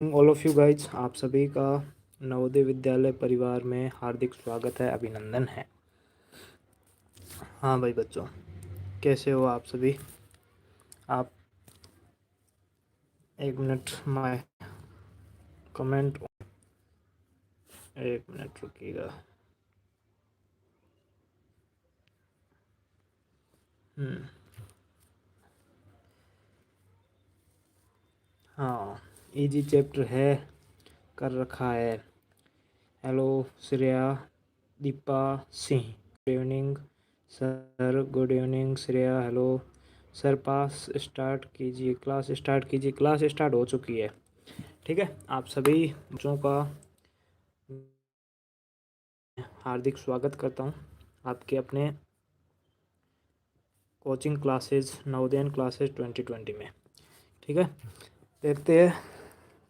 All of you guys, आप सभी का नवोदय विद्यालय परिवार में हार्दिक स्वागत है, अभिनंदन है। हाँ भाई बच्चों, कैसे हो आप सभी? आप एक मिनट माय कमेंट, एक मिनट रुकिएगा। हाँ, इजी चैप्टर है, कर रखा है। Hello Shreya, Deepa Singh, good evening sir. Good evening Shreya, hello sir. पास स्टार्ट कीजिए, क्लास स्टार्ट कीजिए। क्लास स्टार्ट हो चुकी है, ठीक है। आप सभी बच्चों का हार्दिक स्वागत करता हूँ आपके अपने कोचिंग क्लासेस, नवोदयन क्लासेस 2020 में, ठीक है। देखते हैं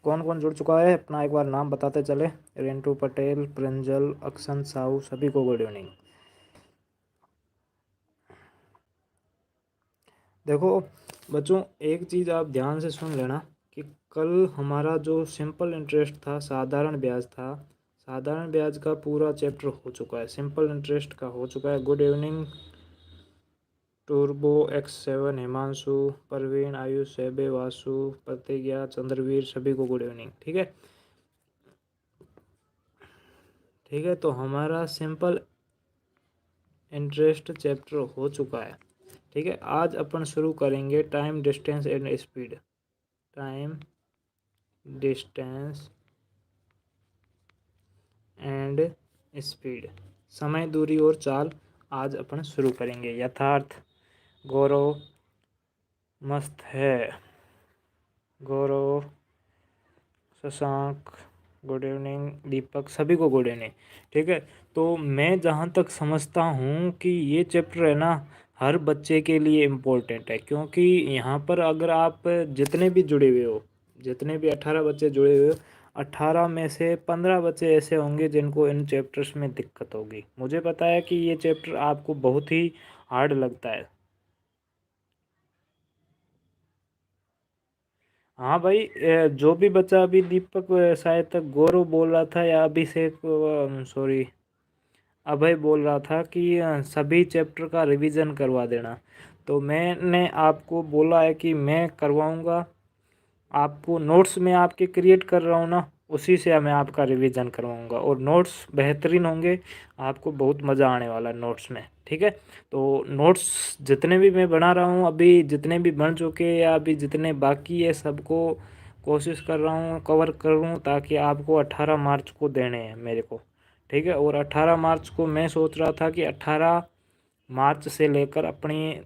कौन कौन जुड़ चुका है, अपना एक बार नाम बताते चले। रेंटू पटेल, प्रंजल, अक्षन साहू, सभी को गुड इवनिंग। देखो बच्चों, एक चीज़ आप ध्यान से सुन लेना कि कल हमारा जो सिंपल इंटरेस्ट था, साधारण ब्याज था, साधारण ब्याज का पूरा चैप्टर हो चुका है, सिंपल इंटरेस्ट का हो चुका है। Good evening turbo X7, Himanshu, Parveen, Ayush, सैबे, वासु, प्रतिज्ञा, चंद्रवीर, सभी को गुड इवनिंग, ठीक है। ठीक है, तो हमारा सिंपल इंटरेस्ट चैप्टर हो चुका है, ठीक है। आज अपन शुरू करेंगे time, distance and speed. Time, distance and speed, समय, दूरी और चाल आज अपन शुरू करेंगे। यथार्थ, गौरव, मस्त है, गौरव, शशांक, गुड इवनिंग, दीपक, सभी को गुड इवनिंग, ठीक है। तो मैं जहाँ तक समझता हूँ कि ये चैप्टर है ना, हर बच्चे के लिए इम्पोर्टेंट है, क्योंकि यहाँ पर अगर आप जितने भी जुड़े हुए हो, जितने भी 18 बच्चे जुड़े हुए हो, 18 में से 15 बच्चे ऐसे होंगे जिनको इन चैप्टर्स में दिक्कत होगी। मुझे पता है कि ये चैप्टर आपको बहुत ही हार्ड लगता है। हाँ भाई, जो भी बच्चा अभी दीपक, शायद तक गौरव बोल रहा था या अभिषेक, सॉरी अभय बोल रहा था कि सभी चैप्टर का रिवीजन करवा देना। तो मैंने आपको बोला है कि मैं करवाऊँगा, आपको नोट्स में आपके क्रिएट कर रहा हूँ ना, उसी से मैं आपका रिवीजन करवाऊँगा और नोट्स बेहतरीन होंगे। आपको बहुत मज़ा आने वाला है नोट्स में, ठीक है। तो नोट्स जितने भी मैं बना रहा हूँ, अभी जितने भी बन चुके हैं या अभी जितने बाकी है, सबको कोशिश कर रहा हूँ कवर करूँ, ताकि आपको 18 मार्च को देने हैं मेरे को, ठीक है। और 18 मार्च को मैं सोच रहा था कि 18 मार्च से लेकर अपनी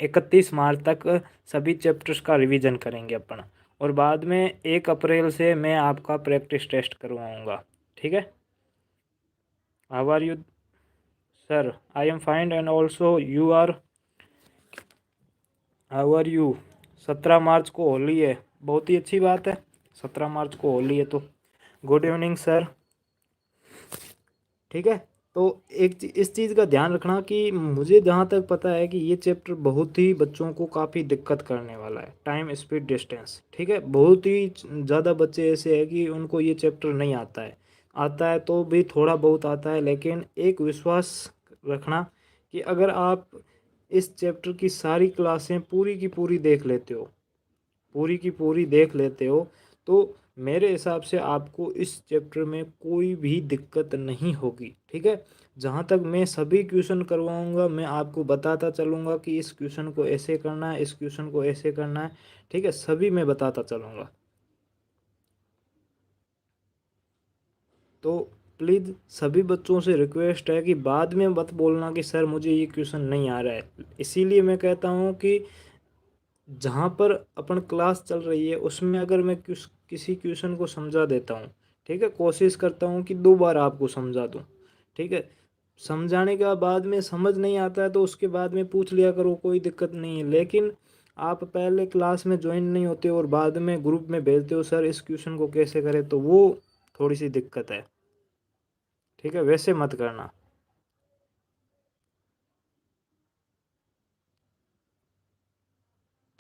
31 मार्च तक सभी चैप्टर्स का रिवीजन करेंगे अपन, और बाद में 1 अप्रैल से मैं आपका प्रैक्टिस टेस्ट करवाऊँगा, ठीक है। How are you sir? I am fine and also you are, how are you? 17 March को होली है, बहुत ही अच्छी बात है। 17 मार्च को होली है तो गुड इवनिंग सर, ठीक है। तो इस चीज़ का ध्यान रखना कि मुझे जहाँ तक पता है कि ये चैप्टर बहुत ही बच्चों को काफ़ी दिक्कत करने वाला है, टाइम, स्पीड, डिस्टेंस, ठीक है। बहुत ही ज़्यादा बच्चे ऐसे हैं कि उनको ये चैप्टर नहीं आता है, आता है तो भी थोड़ा बहुत आता है। लेकिन एक विश्वास रखना कि अगर आप इस चैप्टर की सारी क्लासें पूरी की पूरी देख लेते हो, पूरी की पूरी देख लेते हो, तो मेरे हिसाब से आपको इस चैप्टर में कोई भी दिक्कत नहीं होगी, ठीक है। जहाँ तक मैं सभी क्वेश्चन करवाऊँगा, मैं आपको बताता चलूँगा कि इस क्वेश्चन को ऐसे करना है, इस क्वेश्चन को ऐसे करना है, ठीक है। सभी मैं बताता चलूँगा। तो प्लीज़ सभी बच्चों से रिक्वेस्ट है कि बाद में मत बोलना कि सर मुझे ये क्वेश्चन नहीं आ रहा है। इसीलिए मैं कहता हूँ कि जहाँ पर अपन क्लास चल रही है उसमें अगर मैं किसी क्वेश्चन को समझा देता हूँ, ठीक है, कोशिश करता हूँ कि 2 बार आपको समझा दूँ, ठीक है। समझाने के बाद में समझ नहीं आता है तो उसके बाद में पूछ लिया करो, कोई दिक्कत नहीं है। लेकिन आप पहले क्लास में ज्वाइन नहीं होते और बाद में ग्रुप में भेजते हो सर इस क्वेश्चन को कैसे करें, तो वो थोड़ी सी दिक्कत है, ठीक है। वैसे मत करना,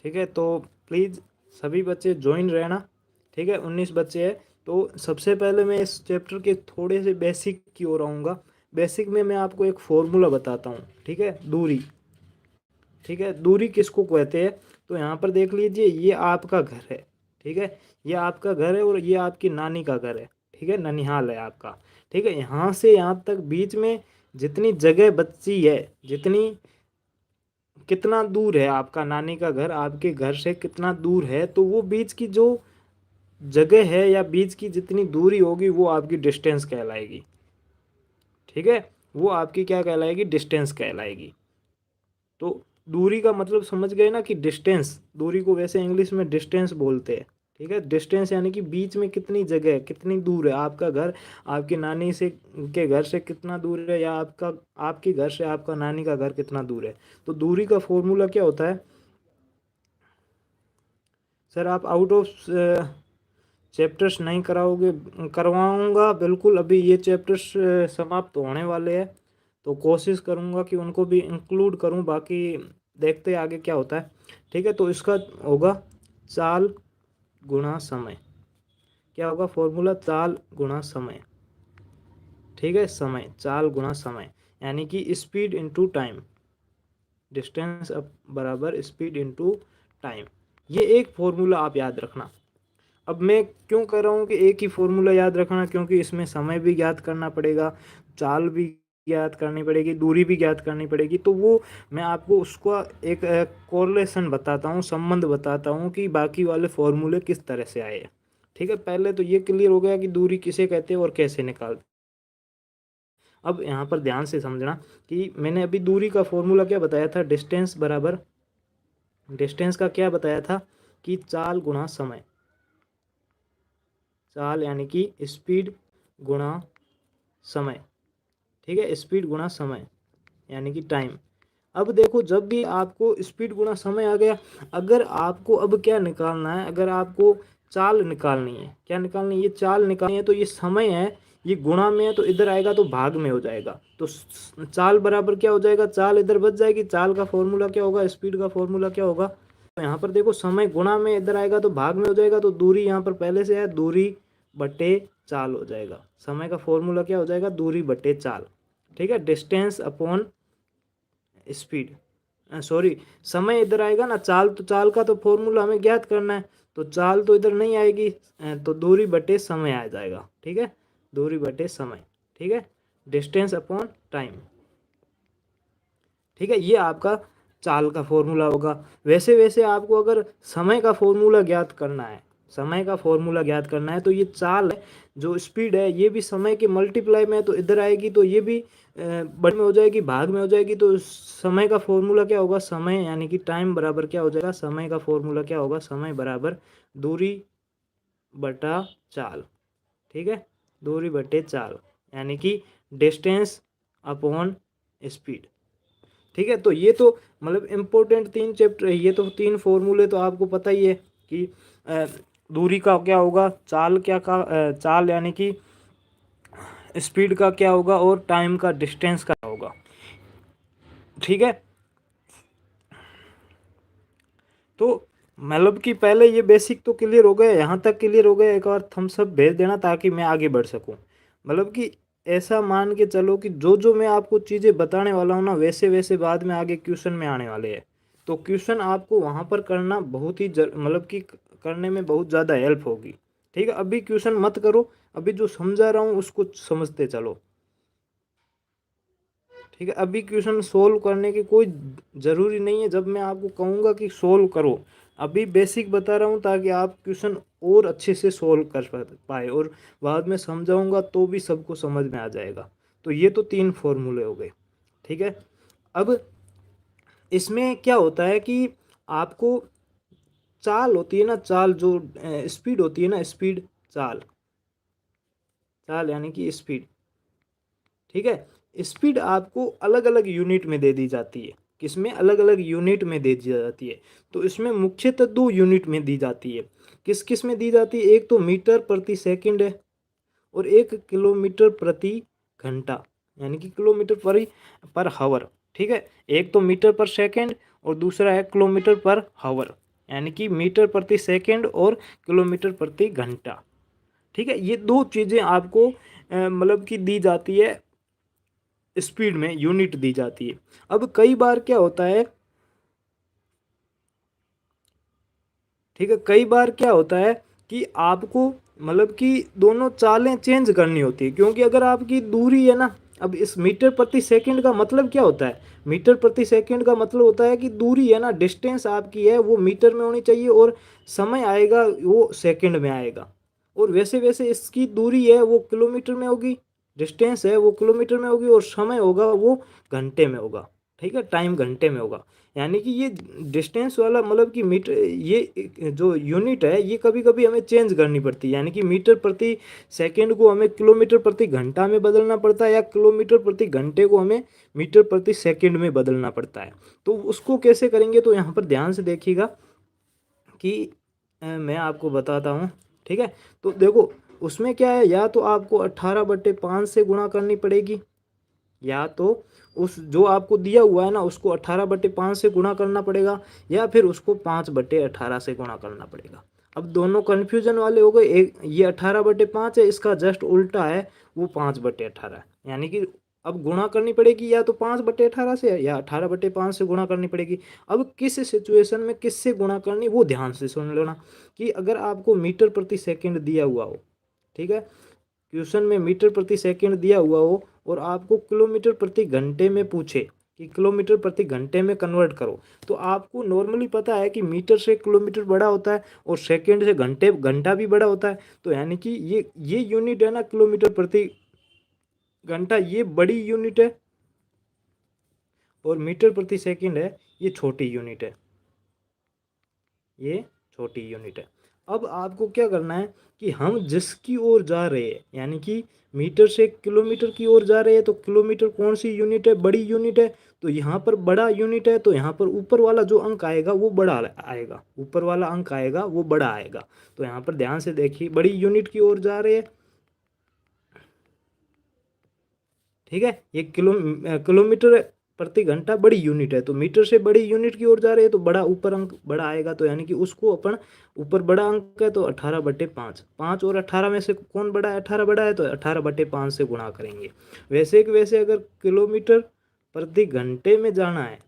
ठीक है। तो प्लीज़ सभी बच्चे ज्वाइन रहना, ठीक है, 19 बच्चे हैं। तो सबसे पहले मैं इस चैप्टर के थोड़े से बेसिक की ओर आऊँगा। बेसिक में मैं आपको एक फॉर्मूला बताता हूँ, ठीक है, दूरी। ठीक है, दूरी किसको कहते हैं? तो यहाँ पर देख लीजिए, ये आपका घर है, ठीक है, ये आपका घर है और ये आपकी नानी का घर है, ठीक है, ननिहाल है आपका। ठीक है, यहाँ से यहाँ तक बीच में जितनी जगह बची है, जितनी, कितना दूर है आपका नानी का घर आपके घर से कितना दूर है, तो वो बीच की जो जगह है या बीच की जितनी दूरी होगी वो आपकी डिस्टेंस कहलाएगी। ठीक है, वो आपकी क्या कहलाएगी? डिस्टेंस कहलाएगी। तो दूरी का मतलब समझ गए ना कि डिस्टेंस, दूरी को वैसे इंग्लिश में डिस्टेंस बोलते हैं। ठीक है, डिस्टेंस यानी कि बीच में कितनी जगह है, कितनी दूर है आपका घर आपकी नानी से के घर से कितना दूर है, या आपका आपके घर से आपका नानी का घर कितना दूर है। तो दूरी का फॉर्मूला क्या होता है? सर आप आउट ऑफ चैप्टर्स नहीं कराओगे? करवाऊंगा बिल्कुल, अभी ये चैप्टर्स समाप्त होने वाले हैं, तो कोशिश करूंगा कि उनको भी इंक्लूड करूं, बाकी देखते हैं आगे क्या होता है। ठीक है, तो इसका होगा चाल गुणा समय। क्या होगा फॉर्मूला? चाल गुणा समय। ठीक है, समय, चाल गुणा समय, यानी कि स्पीड इनटू टाइम, डिस्टेंस अब बराबर स्पीड इनटू टाइम। ये एक फॉर्मूला आप याद रखना। अब मैं क्यों कर रहा हूँ कि एक ही फॉर्मूला याद रखना? क्योंकि इसमें समय भी ज्ञात करना पड़ेगा, चाल भी ज्ञात करनी पड़ेगी, दूरी भी ज्ञात करनी पड़ेगी। तो वो मैं आपको उसका एक कोरिलेशन बताता हूँ, संबंध बताता हूँ कि बाकी वाले फॉर्मूले किस तरह से आए हैं। ठीक है, पहले तो ये क्लियर हो गया कि दूरी किसे कहते हैं और कैसे निकालते। अब यहाँ पर ध्यान से समझना कि मैंने अभी दूरी का फॉर्मूला क्या बताया था? डिस्टेंस बराबर, डिस्टेंस का क्या बताया था कि चाल गुणा समय। चाल यानी कि स्पीड गुणा समय। ठीक है, स्पीड गुणा समय यानी कि टाइम। अब देखो, जब भी आपको स्पीड गुणा समय आ गया, अगर आपको अब क्या निकालना है? अगर आपको चाल निकालनी है, क्या निकालनी है? ये चाल निकालनी है, तो ये समय है, ये गुणा में है, तो इधर आएगा तो भाग में हो जाएगा। तो चाल बराबर क्या हो जाएगा? चाल इधर बच जाएगी। चाल का फॉर्मूला क्या होगा? स्पीड का फॉर्मूला क्या होगा? तो यहाँ पर देखो, समय गुणा में इधर आएगा तो भाग में हो जाएगा, तो दूरी यहाँ पर पहले से है, दूरी बटे चाल हो जाएगा। समय का फॉर्मूला क्या हो जाएगा? दूरी बटे चाल। ठीक है, डिस्टेंस अपॉन स्पीड, सॉरी, समय इधर आएगा ना, चाल, तो चाल का तो फॉर्मूला हमें ज्ञात करना है, तो चाल तो इधर नहीं आएगी, तो दूरी बटे समय आ जाएगा। ठीक है, दूरी बटे समय। ठीक है, डिस्टेंस अपॉन टाइम। ठीक है, ये आपका चाल का फॉर्मूला होगा। वैसे वैसे आपको अगर समय का फॉर्मूला ज्ञात करना है, समय का फॉर्मूला ज्ञात करना है, तो ये चाल है, जो स्पीड है, ये भी समय के मल्टीप्लाई में है, तो इधर आएगी तो ये भी बड़े में हो जाएगी, भाग में हो जाएगी। तो समय का फॉर्मूला क्या होगा? समय यानी कि टाइम बराबर क्या हो जाएगा? समय का फॉर्मूला क्या होगा? समय बराबर दूरी बटा चाल। ठीक है, दूरी बटे चाल यानी कि डिस्टेंस अपॉन स्पीड। ठीक है, तो ये तो मतलब इम्पोर्टेंट 3 चैप्टर है, ये तो 3 फॉर्मूले तो आपको पता ही है कि दूरी का क्या होगा, चाल क्या का चाल यानी कि स्पीड का क्या होगा, और टाइम का, डिस्टेंस का होगा। ठीक है, तो मतलब कि पहले ये बेसिक तो क्लियर हो गया, यहाँ तक क्लियर हो गया, एक और थम्स अप भेज देना ताकि मैं आगे बढ़ सकूँ। मतलब कि ऐसा मान के चलो कि जो जो मैं आपको चीज़ें बताने वाला हूँ ना, वैसे वैसे बाद में आगे क्वेश्चन में आने वाले हैं। तो क्वेश्चन आपको वहाँ पर करना बहुत ही मतलब कि करने में बहुत ज़्यादा हेल्प होगी। ठीक है, अभी क्वेश्चन मत करो, अभी जो समझा रहा हूँ उसको समझते चलो। ठीक है, अभी क्वेश्चन सोल्व करने की कोई ज़रूरी नहीं है, जब मैं आपको कहूँगा कि सोल्व करो। अभी बेसिक बता रहा हूँ ताकि आप क्वेश्चन और अच्छे से सोल्व कर पाए, और बाद में समझाऊँगा तो भी सबको समझ में आ जाएगा। तो ये तो 3 फॉर्मूले हो गए। ठीक है, अब इसमें क्या होता है कि आपको चाल होती है ना, चाल जो स्पीड होती है ना, स्पीड, चाल, चाल यानी कि स्पीड। ठीक है, स्पीड आपको अलग अलग यूनिट में दे दी जाती है। किसमें? अलग अलग यूनिट में दे दी जाती है। तो इसमें मुख्यतः 2 यूनिट में दी जाती है। किस किस में दी जाती है? एक तो मीटर प्रति सेकंड है, और एक किलोमीटर प्रति घंटा, यानी कि किलोमीटर पर हावर। ठीक है, एक तो मीटर पर सेकंड और दूसरा है किलोमीटर पर हावर। यानी कि मीटर प्रति सेकंड और किलोमीटर प्रति घंटा। ठीक है, ये दो चीज़ें आपको मतलब कि दी जाती है, स्पीड में यूनिट दी जाती है। अब कई बार क्या होता है, ठीक है, कई बार क्या होता है कि आपको मतलब कि दोनों चालें चेंज करनी होती है, क्योंकि अगर आपकी दूरी है ना, अब इस मीटर प्रति सेकंड का मतलब क्या होता है, मीटर प्रति सेकंड का मतलब होता है कि दूरी है ना, डिस्टेंस आपकी है वो मीटर में होनी चाहिए और समय आएगा वो सेकंड में आएगा। और वैसे वैसे इसकी दूरी है वो किलोमीटर में होगी, डिस्टेंस है वो किलोमीटर में होगी और समय होगा वो घंटे में होगा। ठीक है, टाइम घंटे में होगा। यानी कि ये डिस्टेंस वाला मतलब कि मीटर, ये जो यूनिट है ये कभी कभी हमें चेंज करनी पड़ती है, यानी कि मीटर प्रति सेकंड को हमें किलोमीटर प्रति घंटा में बदलना पड़ता है, या किलोमीटर प्रति घंटे को हमें मीटर प्रति सेकंड में बदलना पड़ता है। तो उसको कैसे करेंगे, तो यहाँ पर ध्यान से देखिएगा कि मैं आपको बताता हूँ। ठीक है, तो देखो उसमें क्या है, या तो आपको 18/5 से गुणा करनी पड़ेगी, या तो उस जो आपको दिया हुआ है ना उसको 18/5 से गुणा करना पड़ेगा, या फिर उसको 5/18 से गुणा करना पड़ेगा। अब दोनों कन्फ्यूजन वाले हो गए, एक ये 18/5 है, इसका जस्ट उल्टा है वो 5/18 है। यानी कि अब गुणा करनी पड़ेगी या तो 5/18 से या 18/5 से गुणा करनी पड़ेगी। अब किस सिचुएशन में किससे गुणा करनी वो ध्यान से सुन लेना, कि अगर आपको मीटर प्रति सेकंड दिया हुआ हो, ठीक है, क्वेश्चन में मीटर प्रति सेकंड दिया हुआ हो और आपको किलोमीटर प्रति घंटे में पूछे कि किलोमीटर प्रति घंटे में कन्वर्ट करो, तो आपको नॉर्मली पता है कि मीटर से किलोमीटर बड़ा होता है और सेकंड से घंटा भी बड़ा होता है। तो यानी कि ये यूनिट है ना किलोमीटर प्रति घंटा, ये बड़ी यूनिट है और मीटर प्रति सेकंड है ये छोटी यूनिट है, ये छोटी यूनिट है। अब आपको क्या करना है कि हम जिसकी ओर जा रहे हैं, यानी कि मीटर से किलोमीटर की ओर जा रहे हैं, तो किलोमीटर कौन सी यूनिट है, बड़ी यूनिट है। तो यहाँ पर बड़ा यूनिट है, तो यहाँ पर ऊपर वाला जो अंक आएगा वो बड़ा आएगा, ऊपर वाला अंक आएगा वो बड़ा आएगा। तो यहाँ पर ध्यान से देखिए, बड़ी यूनिट की ओर जा रहे हैं। ठीक है, ये किलोमीटर प्रति घंटा बड़ी यूनिट है, तो मीटर से बड़ी यूनिट की ओर जा रहे हैं तो बड़ा ऊपर अंक बड़ा आएगा। तो यानी कि उसको अपन, ऊपर बड़ा अंक है तो 18/5, 5 और 18 में से कौन बड़ा है, 18 बड़ा है, तो 18/5 से गुणा करेंगे। वैसे कि वैसे अगर किलोमीटर प्रति घंटे में जाना है,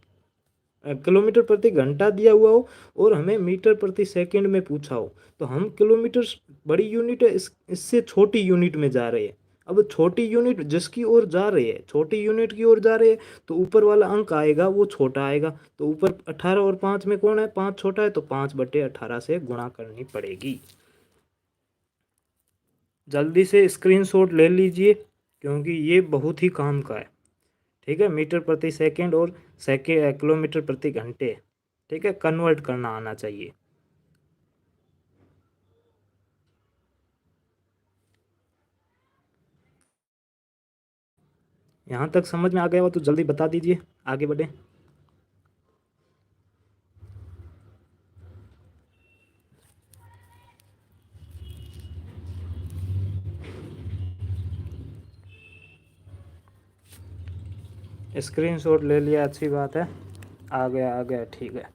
किलोमीटर प्रति घंटा दिया हुआ हो और हमें मीटर प्रति सेकंड में पूछा हो, तो हम किलोमीटर बड़ी यूनिट है, इससे छोटी यूनिट में जा रहे हैं। अब छोटी यूनिट जिसकी ओर जा रहे हैं, छोटी यूनिट की ओर जा रहे हैं, तो ऊपर वाला अंक आएगा वो छोटा आएगा। तो ऊपर 18 और 5 में कौन है, 5 छोटा है, तो 5/18 से गुणा करनी पड़ेगी। जल्दी से स्क्रीनशॉट ले लीजिए क्योंकि ये बहुत ही काम का है। ठीक है, मीटर प्रति सेकंड और किलोमीटर प्रति घंटे, ठीक है, कन्वर्ट करना आना चाहिए। यहाँ तक समझ में आ गया हो तो जल्दी बता दीजिए, आगे बढ़े। स्क्रीनशॉट ले लिया, अच्छी बात है, आ गया ठीक है,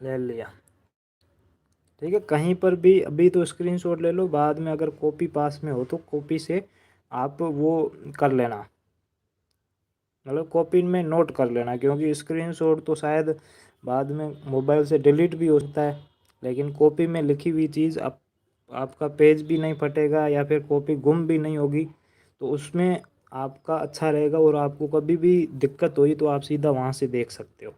ले लिया। ठीक है, कहीं पर भी अभी तो स्क्रीनशॉट ले लो, बाद में अगर कॉपी पास में हो तो कॉपी से आप वो कर लेना, मतलब कॉपी में नोट कर लेना, क्योंकि स्क्रीनशॉट तो शायद बाद में मोबाइल से डिलीट भी हो सकता है, लेकिन कॉपी में लिखी हुई चीज़ आपका पेज भी नहीं फटेगा या फिर कॉपी गुम भी नहीं होगी, तो उसमें आपका अच्छा रहेगा और आपको कभी भी दिक्कत हुई तो आप सीधा वहाँ से देख सकते हो।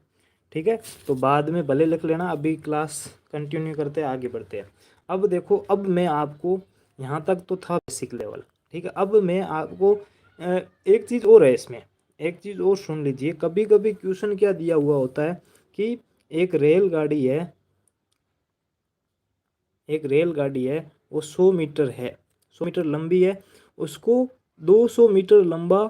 ठीक है, तो बाद में भले लिख लेना, अभी क्लास कंटिन्यू करते हैं, आगे बढ़ते हैं। अब देखो, अब मैं आपको, यहाँ तक तो था बेसिक लेवल, ठीक है, अब मैं आपको एक चीज़ और है इसमें, एक चीज़ और सुन लीजिए। कभी कभी क्वेश्चन क्या दिया हुआ होता है कि एक रेलगाड़ी है, एक रेलगाड़ी है, वो 100 मीटर है, 100 मीटर लंबी है, उसको 200 मीटर लंबा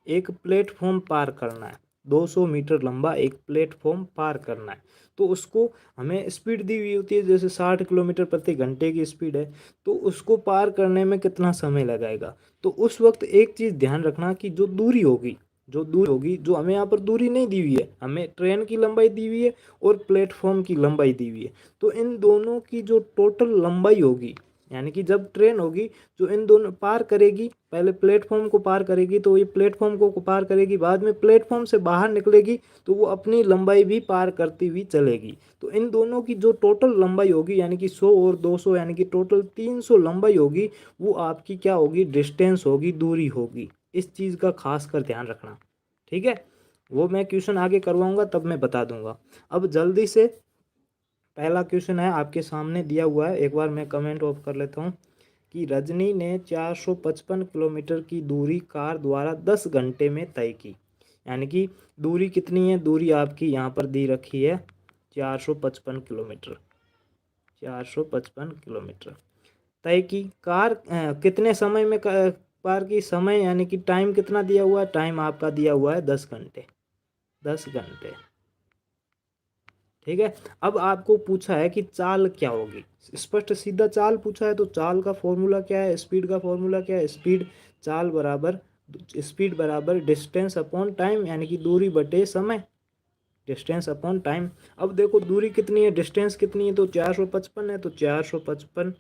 एक प्लेटफॉर्म पार करना है, 200 मीटर लंबा एक प्लेटफॉर्म पार करना है। तो उसको हमें स्पीड दी हुई होती है, जैसे 60 किलोमीटर प्रति घंटे की स्पीड है, तो उसको पार करने में कितना समय लगाएगा। तो उस वक्त एक चीज़ ध्यान रखना कि जो दूरी होगी, जो दूरी होगी, जो हमें यहाँ पर दूरी नहीं दी हुई है, हमें ट्रेन की लंबाई दी हुई है और प्लेटफॉर्म की लंबाई दी हुई है। तो इन दोनों की जो टोटल लंबाई होगी, यानी कि जब ट्रेन होगी जो इन दोनों पार करेगी, पहले प्लेटफॉर्म को पार करेगी, तो ये प्लेटफॉर्म को पार करेगी, बाद में प्लेटफॉर्म से बाहर निकलेगी तो वो अपनी लंबाई भी पार करती हुई चलेगी। तो इन दोनों की जो टोटल लंबाई होगी, यानी कि 100 और 200, यानी कि टोटल 300 लंबाई होगी, वो आपकी क्या होगी, डिस्टेंस होगी, दूरी होगी। इस चीज़ का खास कर ध्यान रखना, ठीक है। वो मैं क्वेश्चन आगे करवाऊंगा तब मैं बता दूंगा। अब जल्दी से पहला क्वेश्चन है आपके सामने दिया हुआ है, एक बार मैं कमेंट ऑफ कर लेता हूँ कि रजनी ने 455 किलोमीटर की दूरी कार द्वारा 10 घंटे में तय की। यानी कि दूरी कितनी है, दूरी आपकी यहाँ पर दी रखी है 455 किलोमीटर, 455 किलोमीटर तय की। कार कितने समय में पार की, समय यानी कि टाइम कितना दिया हुआ है, टाइम आपका दिया हुआ है 10 घंटे, 10 घंटे, ठीक है। अब आपको पूछा है कि चाल क्या होगी, स्पष्ट सीधा चाल पूछा है, तो चाल का फॉर्मूला क्या है, स्पीड का फॉर्मूला क्या है, स्पीड चाल बराबर स्पीड बराबर डिस्टेंस अपॉन टाइम, यानी कि दूरी बटे समय, डिस्टेंस अपॉन टाइम। अब देखो दूरी कितनी है, डिस्टेंस कितनी है, तो 455 है, तो 455,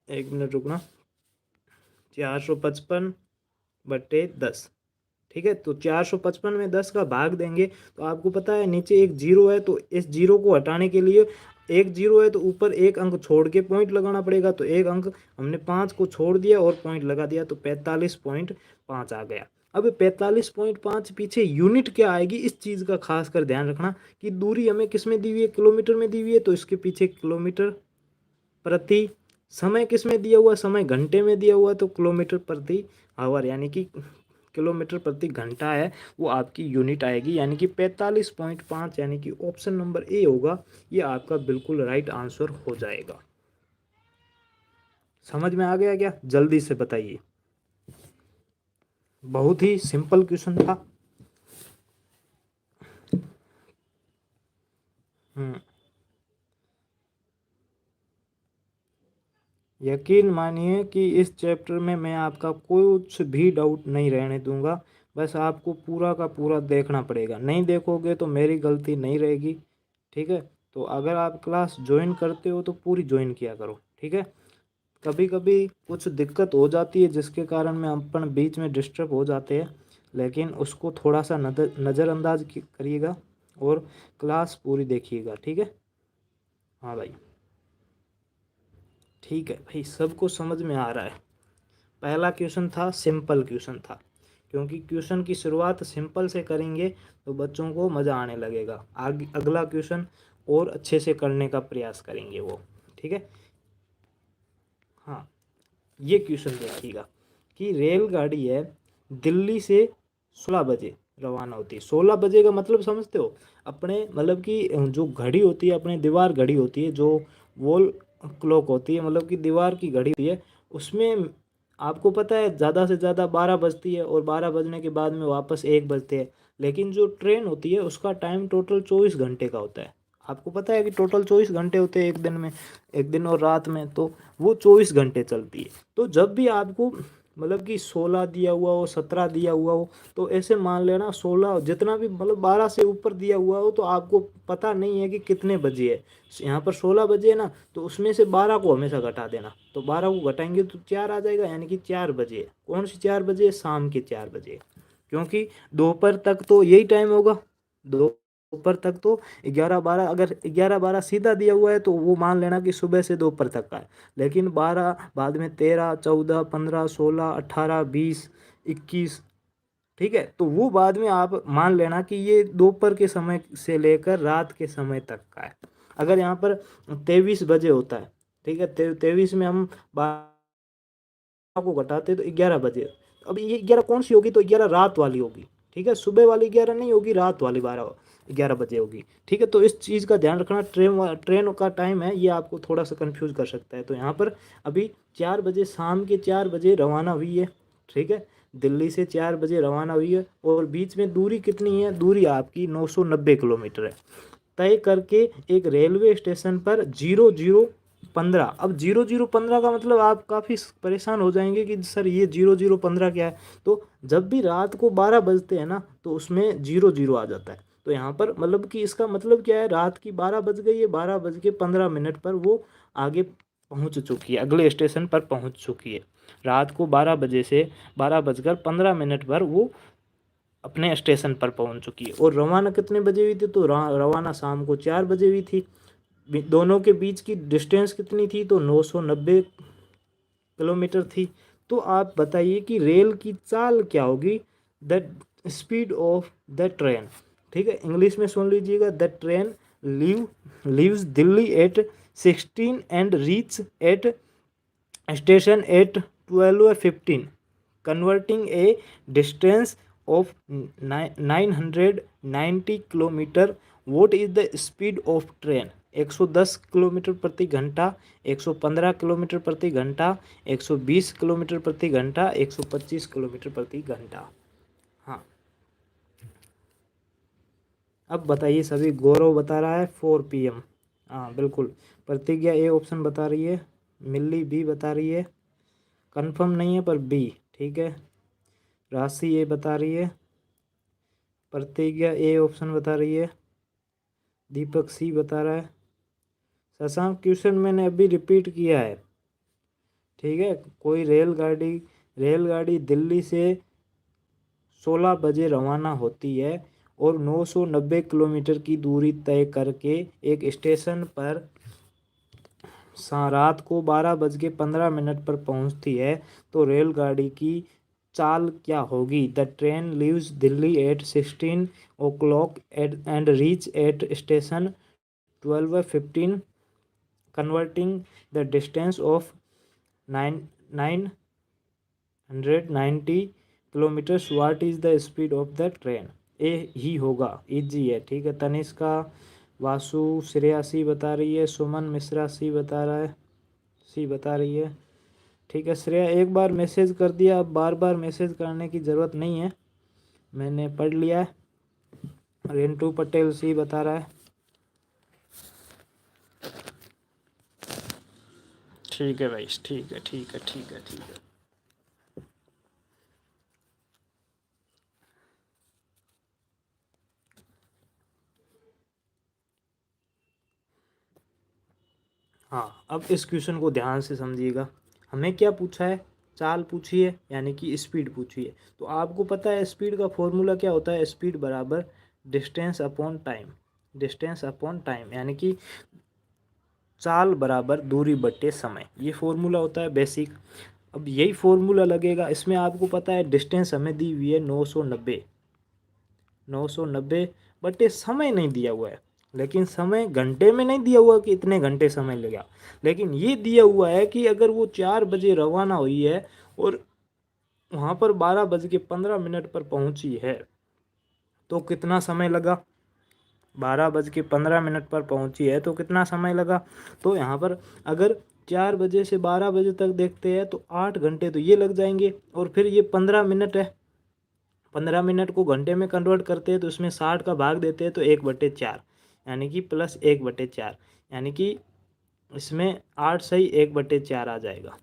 एक मिनट रुकना, 455 बटे 10, ठीक है। तो 455 में 10 का भाग देंगे तो आपको पता है नीचे एक जीरो है, तो इस जीरो को हटाने के लिए, एक जीरो है तो ऊपर एक अंक छोड़ के पॉइंट लगाना पड़ेगा, तो एक अंक हमने 5 को छोड़ दिया और पॉइंट लगा दिया, तो 45.5 आ गया। अब 45.5 पीछे यूनिट क्या आएगी, इस चीज़ का खास कर ध्यान रखना कि दूरी हमें किस में दी हुई है, किलोमीटर में दी हुई है, तो इसके पीछे किलोमीटर प्रति, समय किस में दिया हुआ, समय घंटे में दिया हुआ, तो किलोमीटर प्रति आवर, यानी कि किलोमीटर प्रति घंटा है, वो आपकी यूनिट आएगी, यानी कि 45.5, यानी कि ऑप्शन नंबर ए होगा, ये आपका बिल्कुल राइट आंसर हो जाएगा। समझ में आ गया क्या, जल्दी से बताइए। बहुत ही सिंपल क्वेश्चन था। यकीन मानिए कि इस चैप्टर में मैं आपका कुछ भी डाउट नहीं रहने दूंगा, बस आपको पूरा का पूरा देखना पड़ेगा, नहीं देखोगे तो मेरी गलती नहीं रहेगी, ठीक है। तो अगर आप क्लास ज्वाइन करते हो तो पूरी ज्वाइन किया करो, ठीक है। कभी कभी कुछ दिक्कत हो जाती है जिसके कारण में अपन बीच में डिस्टर्ब हो जाते हैं, लेकिन उसको थोड़ा सा नज़रअंदाज करिएगा और क्लास पूरी देखिएगा, ठीक है। हाँ भाई, ठीक है भाई, सबको समझ में आ रहा है। पहला क्वेश्चन था, सिंपल क्वेश्चन था, क्योंकि क्वेश्चन की शुरुआत सिंपल से करेंगे तो बच्चों को मज़ा आने लगेगा, आगे अगला क्वेश्चन और अच्छे से करने का प्रयास करेंगे वो, ठीक है। हाँ, ये क्वेश्चन देखिएगा कि रेलगाड़ी है दिल्ली से 16 बजे रवाना होती है। 16 बजे का मतलब समझते हो, अपने मतलब कि जो घड़ी होती है, अपने दीवार घड़ी होती है, जो वॉल क्लॉक होती है, मतलब कि दीवार की घड़ी होती है, उसमें आपको पता है ज़्यादा से ज़्यादा 12 बजती है और 12 बजने के बाद में वापस 1 बजते हैं। लेकिन जो ट्रेन होती है उसका टाइम टोटल 24 घंटे का होता है। आपको पता है कि टोटल 24 घंटे होते हैं एक दिन में, एक दिन और रात में, तो वो 24 घंटे चलती है। तो जब भी आपको मतलब कि 16 दिया हुआ हो, 17 दिया हुआ हो, तो ऐसे मान लेना 16 जितना भी मतलब 12 से ऊपर दिया हुआ हो तो आपको पता नहीं है कि कितने बजे है। यहाँ पर 16 बजे है ना, तो उसमें से 12 को हमेशा घटा देना, तो 12 को घटाएंगे तो 4 आ जाएगा, यानी कि 4 बजे है। कौन सी 4 बजे, शाम के 4 बजे, क्योंकि दोपहर तक तो यही टाइम होगा, दोपहर तक तो 11-12, अगर 11-12 सीधा दिया हुआ है तो वो मान लेना कि सुबह से दोपहर तक का है। लेकिन 12 बाद में 13, 14, 15, 16, 18, 20, 21, ठीक है, तो वो बाद में आप मान लेना कि ये दोपहर के समय से लेकर रात के समय तक का है। अगर यहाँ पर 23 बजे होता है, ठीक है, 23 में हम 12 को घटाते तो 11 बजे। अब ये 11 कौन सी होगी, तो 11 रात वाली होगी, ठीक है, सुबह वाली 11 नहीं होगी, रात वाली 11 बजे होगी, ठीक है। तो इस चीज़ का ध्यान रखना, ट्रेन का टाइम है ये आपको थोड़ा सा कंफ्यूज कर सकता है। तो यहाँ पर अभी 4 बजे, शाम के 4 बजे रवाना हुई है, ठीक है, दिल्ली से 4 बजे रवाना हुई है, और बीच में दूरी कितनी है, दूरी आपकी 990 किलोमीटर है। तय करके एक रेलवे स्टेशन पर 00 15। अब 0015 का मतलब आप काफ़ी परेशान हो जाएंगे कि सर ये 0015 क्या है। तो जब भी रात को 12 बजते हैं ना तो उसमें 00 आ जाता है। तो यहाँ पर मतलब कि इसका मतलब क्या है, रात की 12 बज गई है, 12:15 पर वो आगे पहुँच चुकी है, अगले स्टेशन पर पहुँच चुकी है। रात को 12 बजे से 12:15 पर वो अपने स्टेशन पर पहुंच चुकी है। और रवाना कितने बजे हुई थी, तो रवाना शाम को 4 बजे हुई थी। दोनों के बीच की डिस्टेंस कितनी थी, तो 990 किलोमीटर थी। तो आप बताइए कि रेल की चाल क्या होगी, the speed of the train. ठीक है, इंग्लिश में सुन लीजिएगा। The train leaves Delhi at 16 and reach at station at 12:15, converting a distance of 990 kilometre. what is the speed of train? 110 kilometre प्रति घंटा, 115 किलोमीटर प्रति घंटा, 120 किलोमीटर प्रति घंटा, 125 किलोमीटर प्रति घंटा। हाँ, अब बताइए सभी। गौरव बता रहा है 4 PM। हाँ बिल्कुल, प्रतिज्ञा ए ऑप्शन बता रही है, मिल्ली बी बता रही है, कंफर्म नहीं है पर बी। ठीक है, राशि ए बता रही है, प्रतिज्ञा ए ऑप्शन बता रही है, दीपक सी बता रहा है। शशांक क्वेश्चन मैंने अभी रिपीट किया है। ठीक है, कोई रेलगाड़ी दिल्ली से 16 बजे रवाना होती है और 990 किलोमीटर की दूरी तय करके एक स्टेशन पर रात को 12:15 पर पहुंचती है। तो रेलगाड़ी की चाल क्या होगी? The train leaves Delhi at 16 o'clock and reach at station 12:15, converting the distance of 990 किलोमीटर्स। What is the speed of the train? A ही होगा, इजी है। ठीक है, तनिष्का, वासु, श्रेया सी बता रही है, सुमन मिश्रा सी बता रहा है, सी बता रही है। ठीक है श्रेया, एक बार मैसेज कर दिया, अब बार बार मैसेज करने की ज़रूरत नहीं है, मैंने पढ़ लिया है। रिंटू पटेल सी बता रहा है। ठीक है भाई, ठीक है ठीक है ठीक है ठीक है। हाँ, अब इस क्वेश्चन को ध्यान से समझिएगा। हमें क्या पूछा है? चाल पूछी है, यानी कि स्पीड पूछी है। तो आपको पता है स्पीड का फॉर्मूला क्या होता है? स्पीड बराबर distance upon time. Distance upon time यानी कि चाल बराबर दूरी बट्टे समय, ये फॉर्मूला होता है बेसिक। अब यही फॉर्मूला लगेगा इसमें। आपको पता है डिस्टेंस हमें दी हुई है 990, 990 बटे समय नहीं दिया हुआ है। लेकिन समय घंटे में नहीं दिया हुआ कि इतने घंटे समय लगेगा, लेकिन ये दिया हुआ है कि अगर वो 4 बजे रवाना हुई है और वहाँ पर 12:15 पर पहुँची है तो कितना समय लगा? 12:15 पर पहुँची है तो कितना समय लगा? तो यहाँ पर अगर 4 बजे से 12 बजे तक देखते हैं तो 8 घंटे तो ये लग जाएंगे। और फिर ये 15 मिनट है, 15 मिनट को घंटे में कन्वर्ट करते हैं तो इसमें 60 का भाग देते हैं तो 1/4, यानी कि प्लस 1/4, यानी कि इसमें 8 सही 1/4 आ जाएगा।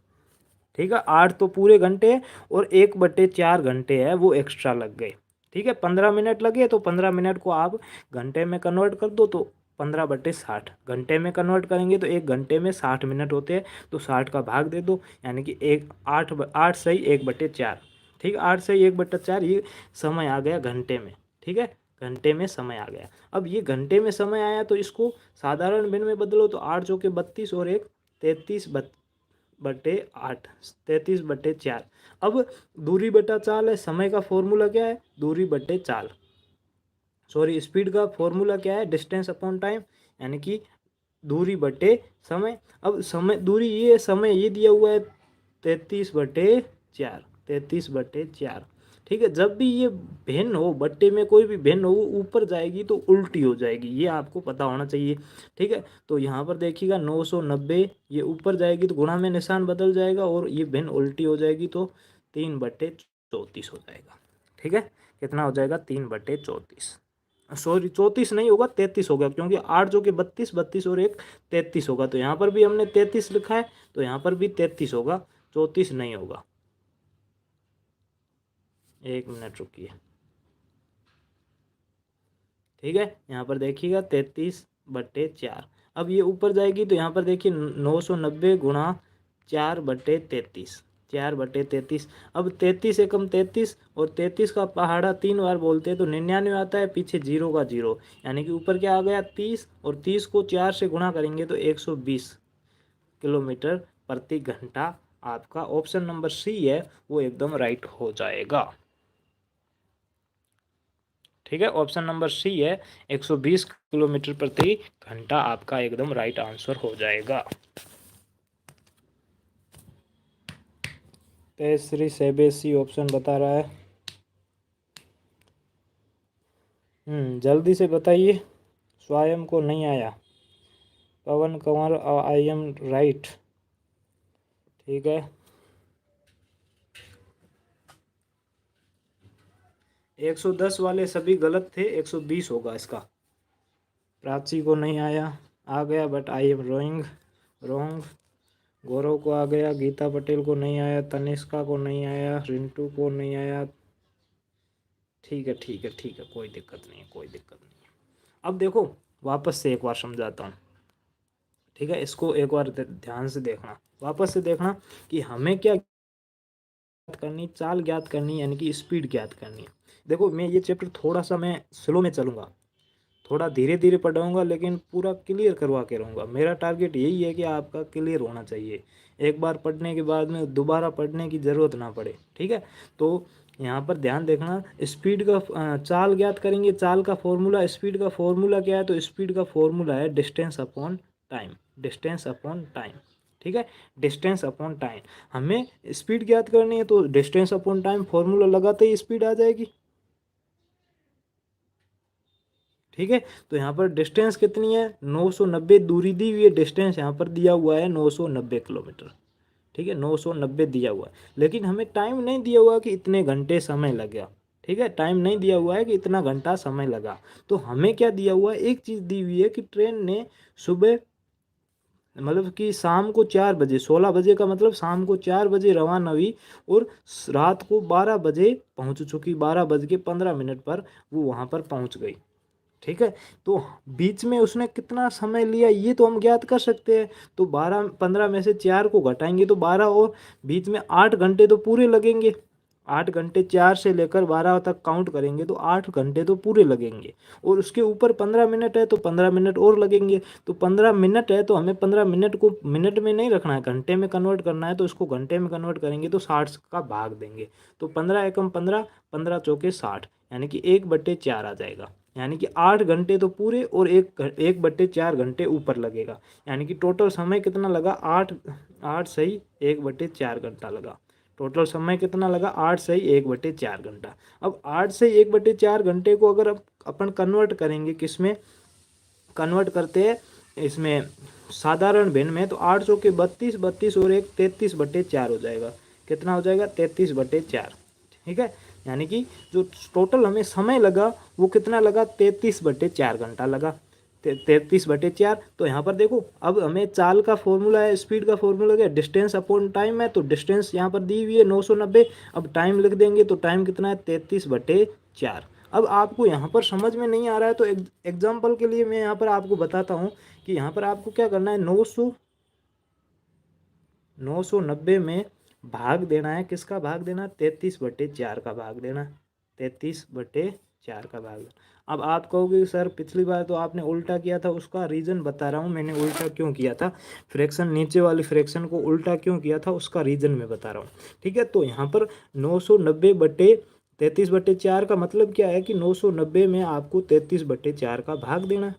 ठीक है, 8 तो पूरे घंटे है और 1/4 घंटे है वो एक्स्ट्रा लग गए। ठीक है, 15 मिनट लगे तो 15 मिनट को आप घंटे में कन्वर्ट कर दो तो 15/60। घंटे में कन्वर्ट करेंगे तो 1 घंटे में 60 मिनट होते हैं तो 60 का भाग दे दो, यानी कि 8 सही 1/4। ठीक है, 8 सही 1/4 ये समय आ गया घंटे में। ठीक है, घंटे में समय आ गया। अब ये घंटे में समय आया तो इसको साधारण भिन्न में बदलो तो 8 चौके 32 और 1 33/8, 33/4। अब दूरी बटा चाल है, समय का फॉर्मूला क्या है? दूरी बटे चाल, सॉरी स्पीड का फॉर्मूला क्या है? डिस्टेंस अपॉन टाइम, यानी कि दूरी बटे समय। अब समय दूरी ये है, समय ये दिया हुआ है 33/4, 33/4। ठीक है, जब भी ये भिन्न हो, बट्टे में कोई भी भिन्न हो, वो ऊपर जाएगी तो उल्टी हो जाएगी, ये आपको पता होना चाहिए। ठीक है, तो यहाँ पर देखिएगा 990 ये ऊपर जाएगी तो गुणा में निशान बदल जाएगा और ये भिन्न उल्टी हो जाएगी तो 3/34 हो जाएगा। ठीक है, कितना हो जाएगा? 3/34। सॉरी 34 नहीं होगा, 33 होगा, क्योंकि 8 जो कि 32, 32 और एक 33 होगा। तो यहाँ पर भी हमने 33 लिखा है, तो यहाँ पर भी 33 होगा, 34 नहीं होगा। 1 मिनट रुकिए, ठीक है। यहाँ पर देखिएगा 33/4। अब ये ऊपर जाएगी तो यहाँ पर देखिए 990 गुणा 4/33, 4/33। अब 33 एकम 33, और 33 का पहाड़ा 3 बार बोलते हैं तो 99 आता है, पीछे 0 का 0, यानी कि ऊपर क्या आ गया 30, और 30 को 4 से गुणा करेंगे तो 120 किलोमीटर प्रति घंटा। आपका ऑप्शन नंबर सी है वो एकदम राइट हो जाएगा, ठीक है। ऑप्शन नंबर सी है 120 किलोमीटर प्रति घंटा, आपका एकदम राइट आंसर हो जाएगा। तेसरी सेबेसी ऑप्शन बता रहा है। जल्दी से बताइए, स्वयं को नहीं आया। पवन कंवर, आई एम राइट, ठीक है। 110 वाले सभी गलत थे, 120 होगा इसका। प्राची को नहीं आया, आ गया बट आई एम रॉन्ग। गौरव को आ गया, गीता पटेल को नहीं आया, तनिष्का को नहीं आया, रिंटू को नहीं आया। ठीक है, ठीक है, ठीक है, कोई दिक्कत नहीं है, कोई दिक्कत नहीं है। अब देखो, वापस से एक बार समझाता हूँ, ठीक है। इसको एक बार ध्यान से देखना, वापस से देखना कि हमें क्या करनी, चाल ज्ञात करनी, यानी कि स्पीड ज्ञात करनी है। देखो, मैं ये चैप्टर थोड़ा सा मैं स्लो में चलूँगा, थोड़ा धीरे धीरे पढ़ाऊँगा, लेकिन पूरा क्लियर करवा के रहूँगा। मेरा टारगेट यही है कि आपका क्लियर होना चाहिए, एक बार पढ़ने के बाद में दोबारा पढ़ने की ज़रूरत ना पड़े, ठीक है। तो यहाँ पर ध्यान देखना, स्पीड का चाल ज्ञात करेंगे, चाल का फॉर्मूला, स्पीड का फॉर्मूला क्या है, तो स्पीड का फॉर्मूला है distance upon time, distance upon time, ठीक है। डिस्टेंस अपॉन टाइम, हमें स्पीड ज्ञात करनी है, तो डिस्टेंस अपॉन टाइम फॉर्मूला लगाते ही स्पीड आ जाएगी, ठीक है। तो यहाँ पर डिस्टेंस कितनी है, 990 दूरी दी हुई है, डिस्टेंस यहाँ पर दिया हुआ है 990 किलोमीटर, ठीक है, 990 दिया हुआ है। लेकिन हमें टाइम नहीं दिया हुआ कि इतने घंटे समय लगा, ठीक है, टाइम नहीं दिया हुआ है कि इतना घंटा समय लगा। तो हमें क्या दिया हुआ है, एक चीज़ दी हुई है कि ट्रेन ने सुबह, मतलब कि शाम को 4 बजे, 16 बजे का मतलब शाम को 4 बजे रवाना हुई, और रात को 12 बजे पहुंच चुकी, 12 बज के 15 मिनट पर वो वहां पर पहुंच गई, ठीक है। तो बीच में उसने कितना समय लिया ये तो हम ज्ञात कर सकते हैं। तो 12 15 में से 4 को घटाएंगे तो 12, और बीच में 8 घंटे तो पूरे लगेंगे। 8 घंटे 4 से लेकर 12 तक काउंट करेंगे तो 8 घंटे तो पूरे लगेंगे, और उसके ऊपर 15 मिनट है तो 15 मिनट और लगेंगे। तो 15 मिनट है तो हमें 15 मिनट को मिनट में नहीं रखना है, घंटे में कन्वर्ट करना है। तो इसको घंटे में कन्वर्ट करेंगे तो 60 का भाग देंगे, तो 15 एकम 15, 15 चौके 60, यानी कि 1/4 आ जाएगा। यानी कि 8 घंटे तो पूरे, और 1/4 घंटे ऊपर लगेगा, यानी कि टोटल समय कितना लगा, 8 सही 1/4 घंटा लगा। टोटल समय कितना लगा, 8 सही 1/4 घंटा। अब 8 से 1/4 घंटे को अगर अपन कन्वर्ट करेंगे, किस में कन्वर्ट करते हैं, इसमें साधारण भिन्न में, तो 8 चौके 32, 32 और एक 33/4 हो जाएगा। कितना हो जाएगा, 33/4, ठीक है। यानी कि जो टोटल हमें समय लगा वो कितना लगा, 33/4 घंटा लगा, 33/4। तो यहाँ पर देखो, अब हमें चाल का फॉर्मूला है, स्पीड का फॉर्मूला क्या है, डिस्टेंस अपॉन टाइम है। तो डिस्टेंस यहाँ पर दी हुई है 990, अब टाइम लिख देंगे तो टाइम कितना है, 33/4। अब आपको यहाँ पर समझ में नहीं आ रहा है तो एग्जाम्पल के लिए मैं यहाँ पर आपको बताता हूँ कि यहाँ पर आपको क्या करना है, 990 में भाग देना है, किसका भाग देना, 33/4 का भाग देना, 33/4 का भाग देना। अब आप कहोगे सर पिछली बार तो आपने उल्टा किया था, उसका रीज़न बता रहा हूँ मैंने उल्टा क्यों किया था, फ्रैक्शन नीचे वाली फ्रैक्शन को उल्टा क्यों किया था उसका रीज़न मैं बता रहा हूँ, ठीक है। तो यहाँ पर 990/33/4 का मतलब क्या है कि 990 में आपको 33/4 का भाग देना है,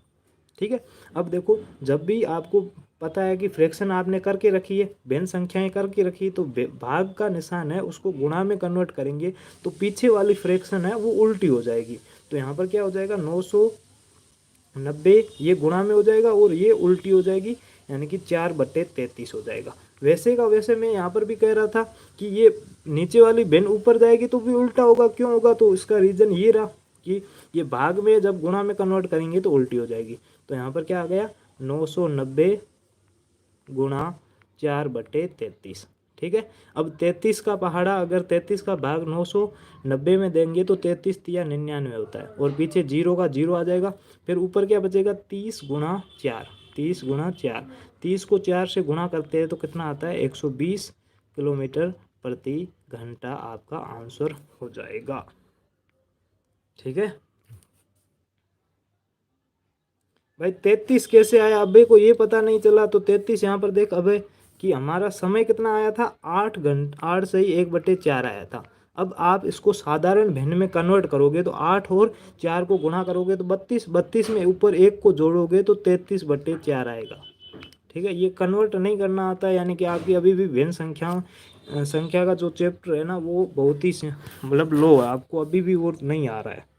ठीक है। अब देखो, जब भी आपको पता है कि फ्रैक्शन आपने करके रखी है, भिन्न संख्याएं करके रखी, तो भाग का निशान है उसको गुणा में कन्वर्ट करेंगे तो पीछे वाली फ्रैक्शन है वो उल्टी हो जाएगी। तो यहाँ पर क्या हो जाएगा, 990 ये गुणा में हो जाएगा और ये उल्टी हो जाएगी, यानी कि 4/33 हो जाएगा। वैसे का वैसे मैं यहाँ पर भी कह रहा था कि ये नीचे वाली भिन्न ऊपर जाएगी तो भी उल्टा होगा, क्यों होगा, तो इसका रीज़न ये रहा कि ये भाग में जब गुणा में कन्वर्ट करेंगे तो उल्टी हो जाएगी। तो यहाँ पर क्या आ गया 990 गुणा 4/33। ठीक है, अब 33 का पहाड़ा अगर 33 का भाग 990 में देंगे तो 33 तिया 99 होता है और पीछे जीरो का जीरो आ जाएगा। फिर ऊपर क्या बचेगा 30 गुणा 4, 30 गुणा 4, 30 को 4 से गुणा करते हैं तो कितना आता है 120 किलोमीटर प्रति घंटा आपका आंसर हो जाएगा। ठीक है भाई, 33 कैसे आया अबे को ये पता नहीं चला। तो 33 यहाँ पर देख अबे कि हमारा समय कितना आया था 8 घंटा, 8 सही 1/4 आया था। अब आप इसको साधारण भिन्न में कन्वर्ट करोगे तो 8 और 4 को गुणा करोगे तो 32, 32 में ऊपर 1 को जोड़ोगे तो 33/4 आएगा। ठीक है, ये कन्वर्ट नहीं करना आता है, यानी कि आपकी अभी भी भिन्न संख्या का जो चैप्टर है ना वो बहुत ही मतलब लो है, आपको अभी भी वो नहीं आ रहा है।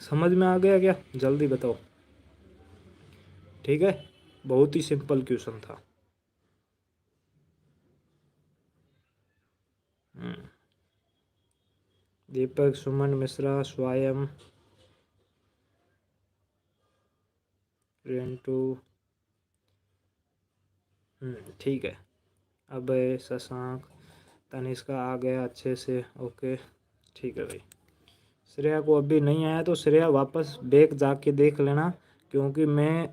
समझ में आ गया क्या, जल्दी बताओ। ठीक है, बहुत ही सिंपल क्वेश्चन था। दीपक, सुमन मिश्रा, स्वयं, रेंटू, ठीक है। अब शशांक, तनिष्का आ गया अच्छे से, ओके ठीक है भाई। श्रेया को अभी नहीं आया तो श्रेया वापस बैक जाके देख लेना, क्योंकि मैं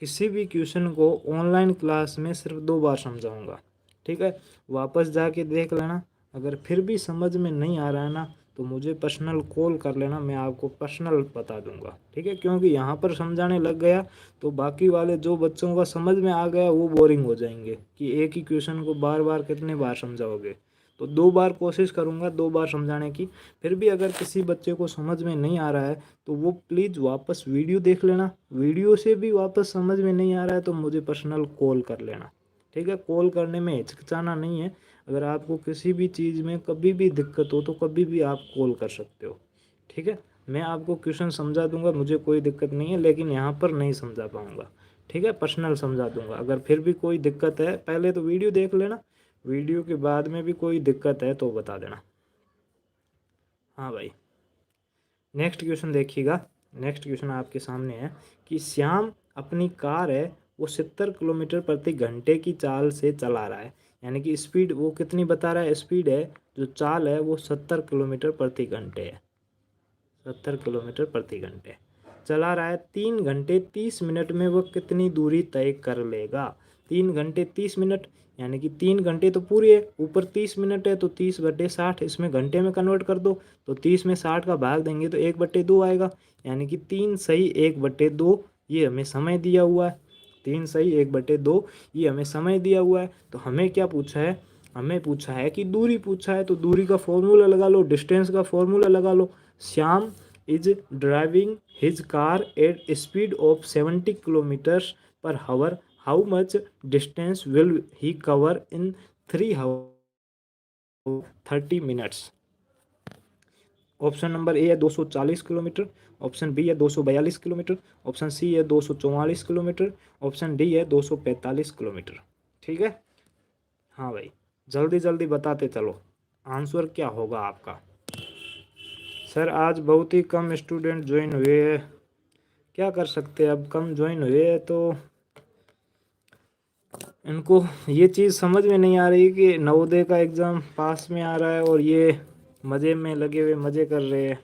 किसी भी क्वेश्चन को ऑनलाइन क्लास में सिर्फ 2 बार समझाऊंगा। ठीक है, वापस जाके देख लेना। अगर फिर भी समझ में नहीं आ रहा है ना तो मुझे पर्सनल कॉल कर लेना, मैं आपको पर्सनल बता दूंगा। ठीक है, क्योंकि यहाँ पर समझाने लग गया तो बाकी वाले जो बच्चों का समझ में आ गया वो बोरिंग हो जाएंगे कि एक ही क्वेश्चन को बार बार कितने बार समझाओगे। तो 2 बार कोशिश करूँगा, 2 बार समझाने की। फिर भी अगर किसी बच्चे को समझ में नहीं आ रहा है तो वो प्लीज़ वापस वीडियो देख लेना। वीडियो से भी वापस समझ में नहीं आ रहा है तो मुझे पर्सनल कॉल कर लेना। ठीक है, कॉल करने में हिचकिचाना नहीं है। अगर आपको किसी भी चीज़ में कभी भी दिक्कत हो तो कभी भी आप कॉल कर सकते हो। ठीक है, मैं आपको क्वेश्चन समझा दूंगा, मुझे कोई दिक्कत नहीं है, लेकिन यहाँ पर नहीं समझा पाऊँगा। ठीक है, पर्सनल समझा दूंगा। अगर फिर भी कोई दिक्कत है पहले तो वीडियो देख लेना, वीडियो के बाद में भी कोई दिक्कत है तो बता देना। हाँ भाई, नेक्स्ट क्वेश्चन देखिएगा। नेक्स्ट क्वेश्चन आपके सामने है कि श्याम अपनी कार है वो 70 किलोमीटर प्रति घंटे की चाल से चला रहा है, यानी कि स्पीड वो कितनी बता रहा है, स्पीड है जो चाल है वो 70 किलोमीटर प्रति घंटे है। 70 किलोमीटर प्रति घंटे चला रहा है। 3 घंटे 30 मिनट में वो कितनी दूरी तय कर लेगा। 3 घंटे 30 मिनट, यानी कि 3 घंटे तो पूरी है, ऊपर 30 मिनट है तो 30/60 इसमें घंटे में कन्वर्ट कर दो। तो 30 में 60 का भाग देंगे तो 1/2 आएगा, यानी कि 3 सही 1/2 ये हमें समय दिया हुआ है। 3 सही 1/2 ये हमें समय दिया हुआ है। तो हमें क्या पूछा है, हमें पूछा है कि दूरी पूछा है, तो दूरी का फॉर्मूला लगा लो, डिस्टेंस का फॉर्मूला लगा लो। Shyam is driving his car at a speed of 70 kilometers per hour. How much distance will he cover in 3 hours 30 minutes? Option number A है 240 किलोमीटर, ऑप्शन बी है 242 किलोमीटर, ऑप्शन सी है 244 kilometre, option D है 245 kilometre. ठीक है, हाँ भाई, जल्दी जल्दी बताते चलो आंसर क्या होगा आपका। सर आज बहुत ही कम स्टूडेंट ज्वाइन हुए हैं, क्या कर सकते हैं, अब कम ज्वाइन हुए हैं तो इनको ये चीज़ समझ में नहीं आ रही कि नवोदय का एग्ज़ाम पास में आ रहा है और ये मज़े में लगे हुए मज़े कर रहे हैं,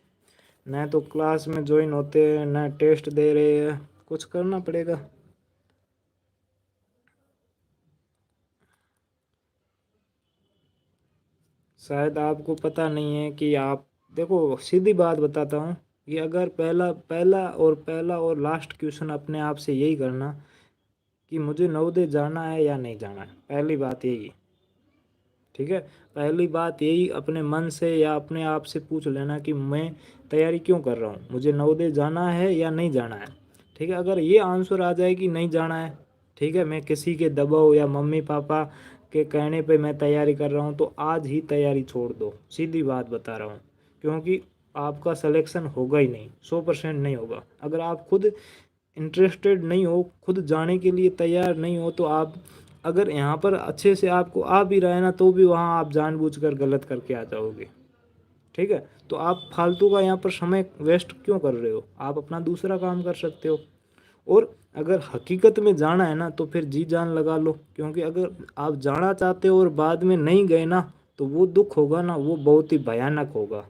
न तो क्लास में ज्वाइन होते हैं न टेस्ट दे रहे हैं। कुछ करना पड़ेगा। शायद आपको पता नहीं है कि आप देखो, सीधी बात बताता हूँ कि अगर पहला और लास्ट क्वेश्चन अपने आप से यही करना कि मुझे नवोदय जाना है या नहीं जाना है, पहली बात यही। ठीक है, पहली बात यही अपने मन से या अपने आप से पूछ लेना कि मैं तैयारी क्यों कर रहा हूँ, मुझे नवोदय जाना है या नहीं जाना है। ठीक है, अगर ये आंसर आ जाए कि नहीं जाना है, ठीक है, मैं किसी के दबाव या मम्मी पापा के कहने पे मैं तैयारी कर रहा हूँ, तो आज ही तैयारी छोड़ दो, सीधी बात बता रहा हूँ। क्योंकि आपका सिलेक्शन होगा ही नहीं, 100% नहीं होगा। अगर आप खुद इंटरेस्टेड नहीं हो, खुद जाने के लिए तैयार नहीं हो, तो आप अगर यहाँ पर अच्छे से आपको आ भी रहा है ना, तो भी वहाँ आप जानबूझकर गलत करके आ जाओगे। ठीक है, तो आप फालतू का यहाँ पर समय वेस्ट क्यों कर रहे हो, आप अपना दूसरा काम कर सकते हो। और अगर हकीकत में जाना है ना, तो फिर जी जान लगा लो, क्योंकि अगर आप जाना चाहते हो और बाद में नहीं गए ना, तो वो दुख होगा ना, वो बहुत ही भयानक होगा।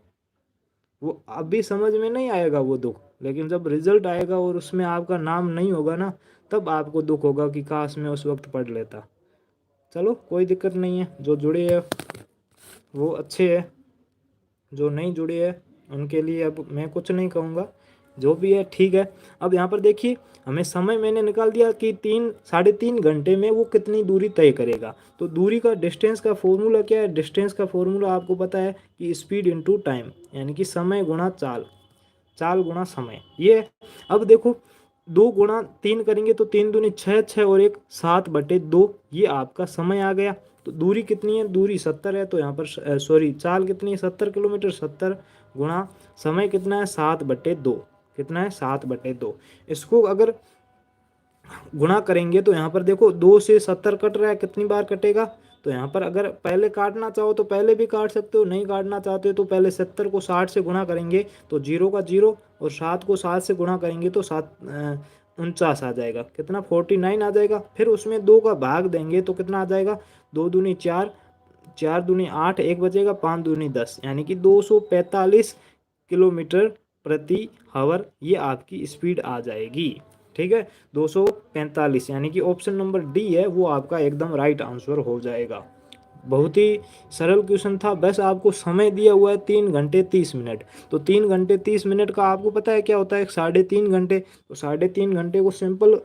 वो अभी समझ में नहीं आएगा वो दुख, लेकिन जब रिजल्ट आएगा और उसमें आपका नाम नहीं होगा ना, तब आपको दुख होगा कि काश मैं उस वक्त पढ़ लेता। चलो कोई दिक्कत नहीं है, जो जुड़े हैं वो अच्छे है, जो नहीं जुड़े हैं उनके लिए अब मैं कुछ नहीं कहूँगा, जो भी है ठीक है। अब यहाँ पर देखिए, हमें समय मैंने निकाल दिया कि 3 साढ़े 3 घंटे में वो कितनी दूरी तय करेगा। तो दूरी का डिस्टेंस का फॉर्मूला क्या है, डिस्टेंस का फॉर्मूला आपको पता है कि स्पीड इनटू टाइम, यानी कि समय गुणा चाल, चाल गुणा समय, ये है। अब देखो 2 गुणा 3 करेंगे तो 3 दूनी 6, 6 और 1 7/2, ये आपका समय आ गया। तो दूरी कितनी है, दूरी 70 है, तो यहाँ पर सॉरी चाल कितनी है, 70 किलोमीटर, 70 गुणा समय कितना है, 7/2, कितना है 7/2। इसको अगर गुणा करेंगे तो यहाँ पर देखो 2 से 70 कट रहा है, कितनी बार कटेगा। तो यहाँ पर अगर पहले काटना चाहो तो पहले भी काट सकते हो, नहीं काटना चाहते हो तो पहले 70 को 60 से गुणा करेंगे तो 0 का 0, और 7 को 7 से गुणा करेंगे तो 49 आ जाएगा, कितना 49 आ जाएगा। फिर उसमें 2 का भाग देंगे तो कितना आ जाएगा, 2 दूनी 4, 4 दूनी 8, 1 बचेगा, 5 दूनी 10, यानी कि 245 किलोमीटर प्रति हावर ये आपकी स्पीड आ जाएगी। ठीक है, 245, यानी कि ऑप्शन नंबर डी है वो आपका एकदम राइट आंसर हो जाएगा। बहुत ही सरल क्वेश्चन था, बस आपको समय दिया हुआ है 3 घंटे 30 मिनट। तो 3 घंटे 30 मिनट का आपको पता है क्या होता है, 3.5 घंटे। तो 3.5 घंटे को सिंपल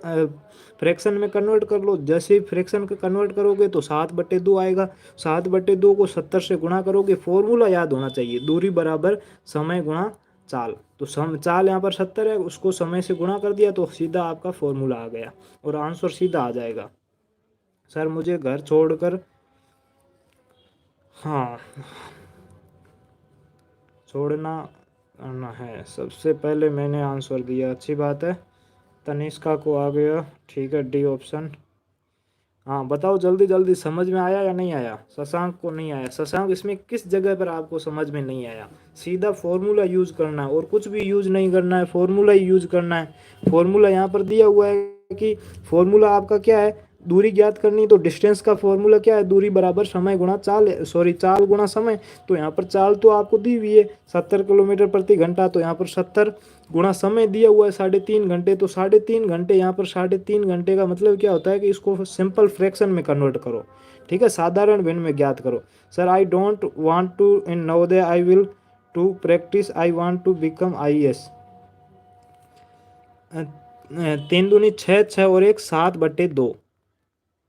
फ्रैक्शन में कन्वर्ट कर लो। जैसे ही फ्रैक्शन का कन्वर्ट करोगे तो 7/2 आएगा। 7/2 को 70 से गुणा करोगे, फॉर्मूला याद होना चाहिए, दूरी बराबर समय गुणा चाल। तो चाल यहाँ पर 70 है, उसको समय से गुणा कर दिया तो सीधा आपका फॉर्मूला आ गया और आंसर सीधा आ जाएगा। सर मुझे घर छोड़कर, हाँ छोड़ना आना है, सबसे पहले मैंने आंसर दिया, अच्छी बात है। तनिष्का को आ गया, ठीक है डी ऑप्शन। हाँ बताओ जल्दी जल्दी, समझ में आया या नहीं आया, शशांक को नहीं आया। शशांक इसमें किस जगह पर आपको समझ में नहीं आया, सीधा फॉर्मूला यूज करना है और कुछ भी यूज नहीं करना है, फॉर्मूला ही यूज करना है। फॉर्मूला यहाँ पर दिया हुआ है कि फॉर्मूला आपका क्या है, दूरी ज्ञात करनी, तो डिस्टेंस का फॉर्मूला क्या है, दूरी बराबर समय गुणा चाल, सॉरी चाल गुणा समय। तो यहाँ पर चाल तो आपको दी हुई है 70 किलोमीटर प्रति घंटा, तो यहाँ पर 70 गुणा समय दिया हुआ है 3.5 घंटे। तो 3.5 घंटे, यहाँ पर 3.5 घंटे का मतलब क्या होता है कि इसको सिंपल फ्रैक्शन में कन्वर्ट करो, ठीक है, साधारण भिन्न में ज्ञात करो। Sir I don't want to in Navodaya, I will to practise, I want to become IAS। 3 दूनी 6, 6 और 1 7/2,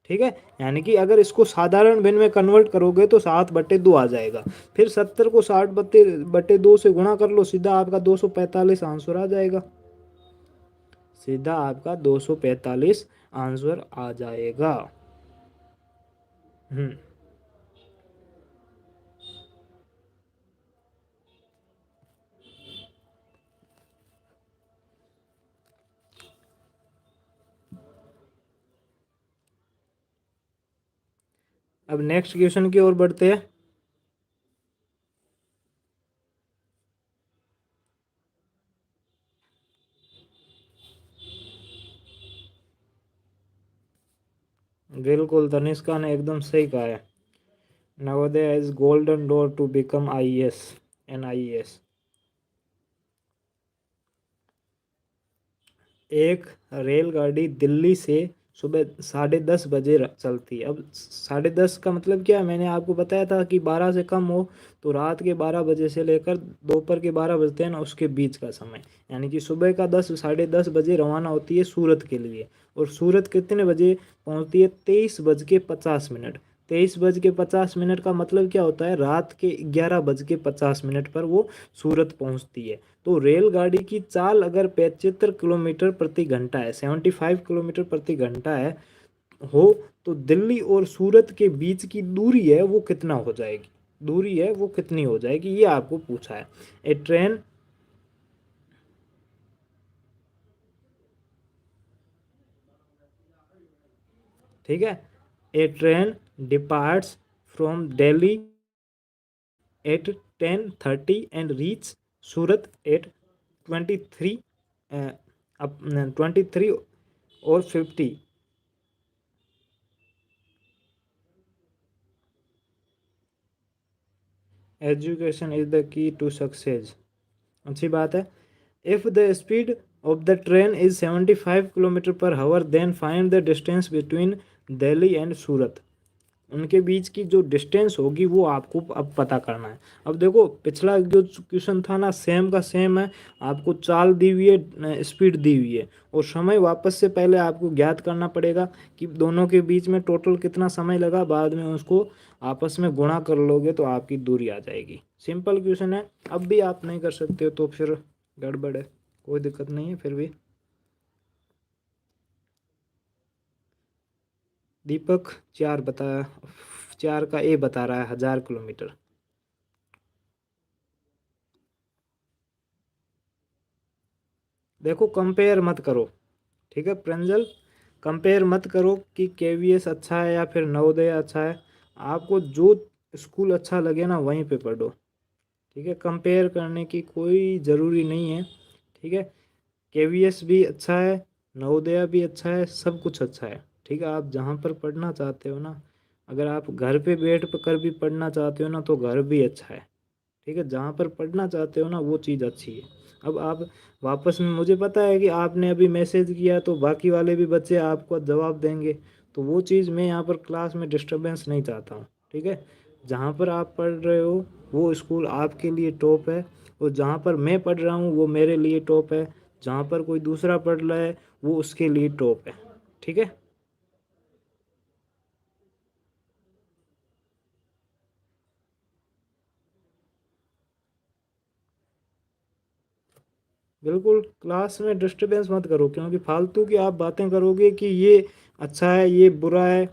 ठीक है, यानी कि अगर इसको साधारण भिन्न में कन्वर्ट करोगे तो 7/2 आ जाएगा। फिर 70 को 60/2 से गुणा कर लो, सीधा आपका 245 आंसर आ जाएगा, सीधा आपका 245 आंसर आ जाएगा। हम्म अब नेक्स्ट क्वेश्चन की ओर बढ़ते हैं। बिल्कुल तनिष्का ने एकदम सही कहा है, Navodaya is golden door to become IAS and IAS। एक रेलगाड़ी दिल्ली से सुबह 10:30 बजे चलती है। अब 10:30 का मतलब क्या है, मैंने आपको बताया था कि 12 से कम हो, तो रात के 12 बजे से लेकर दोपहर के 12 बजते हैं ना, उसके बीच का समय, यानी कि सुबह का 10 साढ़े 10 बजे रवाना होती है सूरत के लिए। और सूरत कितने बजे पहुंचती है, 23:50। 23:50 का मतलब क्या होता है, रात के 11:50 पर वो सूरत पहुंचती है। तो रेलगाड़ी की चाल अगर 75 किलोमीटर प्रति घंटा है, 75 किलोमीटर प्रति घंटा है हो, तो दिल्ली और सूरत के बीच की दूरी है वो कितना हो जाएगी, दूरी है वो कितनी हो जाएगी, ये आपको पूछा है। ए ट्रेन, ठीक है, a train departs from Delhi at 10:30 and reach Surat at 23 23 और 50। Education is the key to success, अच्छी बात है। If the speed of the train is 75 kilometre per hour, then find the distance between Delhi and Surat. उनके बीच की जो डिस्टेंस होगी वो आपको अब पता करना है। अब देखो पिछला जो क्वेश्चन था ना सेम का सेम है, आपको चाल दी हुई है, स्पीड दी हुई है, और समय वापस से पहले आपको ज्ञात करना पड़ेगा कि दोनों के बीच में टोटल कितना समय लगा, बाद में उसको आपस में गुणा कर लोगे तो आपकी दूरी आ जाएगी। सिंपल क्वेश्चन है, अब भी आप नहीं कर सकते हो तो फिर गड़बड़ है, कोई दिक्कत नहीं है फिर भी। दीपक 4 का ए बता रहा है 1000 किलोमीटर। देखो कंपेयर मत करो, ठीक है प्रंजल, कंपेयर मत करो कि केवीएस अच्छा है या फिर नवोदय अच्छा है। आपको जो स्कूल अच्छा लगे ना वहीं पे पढ़ो, ठीक है, कंपेयर करने की कोई ज़रूरी नहीं है, ठीक है। केवीएस भी अच्छा है, नवोदय भी अच्छा है, सब कुछ अच्छा है, ठीक है। आप जहाँ पर पढ़ना चाहते हो ना, अगर आप घर पे बैठ कर भी पढ़ना चाहते हो ना तो घर भी अच्छा है, ठीक है। जहाँ पर पढ़ना चाहते हो ना वो चीज़ अच्छी है। अब आप वापस में, मुझे पता है कि आपने अभी मैसेज किया तो बाकी वाले भी बच्चे आपको जवाब देंगे, तो वो चीज़ मैं यहाँ पर क्लास में डिस्टरबेंस नहीं चाहता हूँ, ठीक है। जहाँ पर आप पढ़ रहे हो वो स्कूल आपके लिए टॉप है, और जहाँ पर मैं पढ़ रहा हूँ वो मेरे लिए टॉप है, जहाँ पर कोई दूसरा पढ़ रहा है वो उसके लिए टॉप है, ठीक है। बिल्कुल क्लास में डिस्टरबेंस मत करो, क्योंकि फालतू की आप बातें करोगे कि ये अच्छा है ये बुरा है,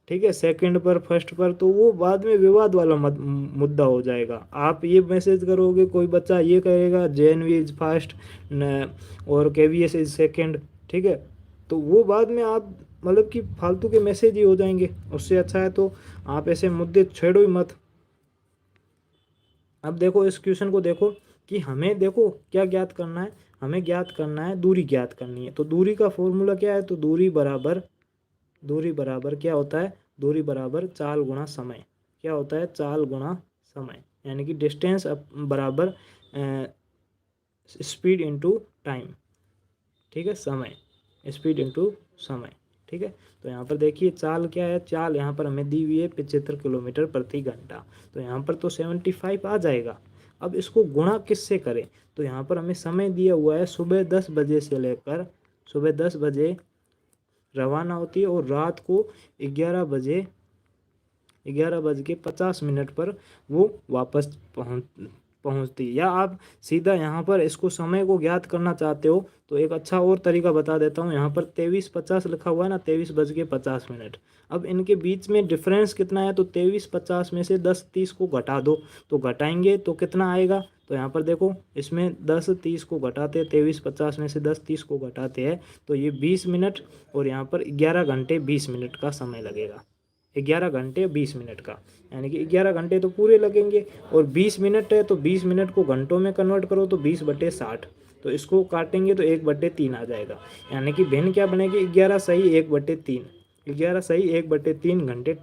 ठीक है, सेकंड पर फर्स्ट पर, तो वो बाद में विवाद वाला मुद्दा हो जाएगा। आप ये मैसेज करोगे, कोई बच्चा ये कहेगा जेएनवी इज फर्स्ट और केवीएस इज सेकंड, ठीक है, तो वो बाद में आप मतलब कि फालतू के मैसेज ही हो जाएंगे। उससे अच्छा है तो आप ऐसे मुद्दे छेड़ो ही मत। अब देखो इस क्वेश्चन को देखो कि हमें देखो क्या ज्ञात करना है, हमें ज्ञात करना है दूरी ज्ञात करनी है। तो दूरी का फॉर्मूला क्या है, तो दूरी बराबर क्या होता है, दूरी बराबर चाल गुणा समय। क्या होता है, चाल गुणा समय, यानी कि डिस्टेंस बराबर स्पीड इनटू टाइम, ठीक है, समय, स्पीड इनटू समय, ठीक है। तो यहाँ पर देखिए चाल क्या है, चाल यहाँ पर हमें दी हुई है 75 किलोमीटर प्रति घंटा, तो यहाँ पर तो 75 आ जाएगा। अब इसको गुणा किससे करें, तो यहाँ पर हमें समय दिया हुआ है सुबह 10 बजे से लेकर, सुबह 10 बजे रवाना होती है और रात को 11 बजे 11:50 पर वो वापस पहुंचती है। या आप सीधा यहाँ पर इसको समय को ज्ञात करना चाहते हो तो एक अच्छा और तरीका बता देता हूँ। यहाँ पर 23:50 लिखा हुआ है ना, 23:50। अब इनके बीच में डिफरेंस कितना है, तो 23:50 में से 10:30 को घटा दो, तो घटाएंगे तो कितना आएगा, तो यहाँ पर देखो इसमें 10:30 को घटाते हैं, 23:50 में से 10:30 को घटाते हैं तो ये 20 मिनट, और यहाँ पर 11 घंटे 20 मिनट का समय लगेगा। 11 घंटे 20 मिनट का, यानी कि 11 घंटे तो पूरे लगेंगे, और 20 मिनट है तो 20 मिनट को घंटों में कन्वर्ट करो तो 20/60, तो इसको काटेंगे तो 1/3 आ जाएगा, यानी कि भिन्न क्या बनेगी, 11 सही 1/3, 11 सही 1/3 घंटे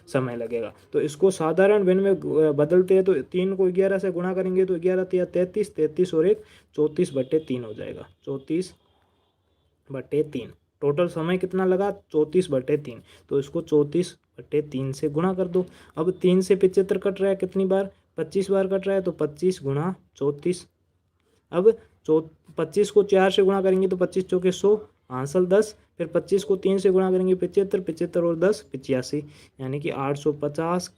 समय लगेगा। तो इसको साधारण भिन्न में बदलते हैं तो 3 को 11 से गुणा करेंगे तो 11 × 3 = 33, 33 और 1 34/3 हो जाएगा, 34/3। टोटल समय कितना लगा, 34/3, तो इसको 34/3 से गुणा कर दो। अब 3 से 75 कट रहा है कितनी बार, 25 बार कट रहा है, तो 25 गुणा 34। अब चौ 25 को 4 से गुणा करेंगे तो 25 चौके 100, हासिल 10, फिर 25 को 3 से गुणा करेंगे 75, 75 और 10 85, यानी कि 850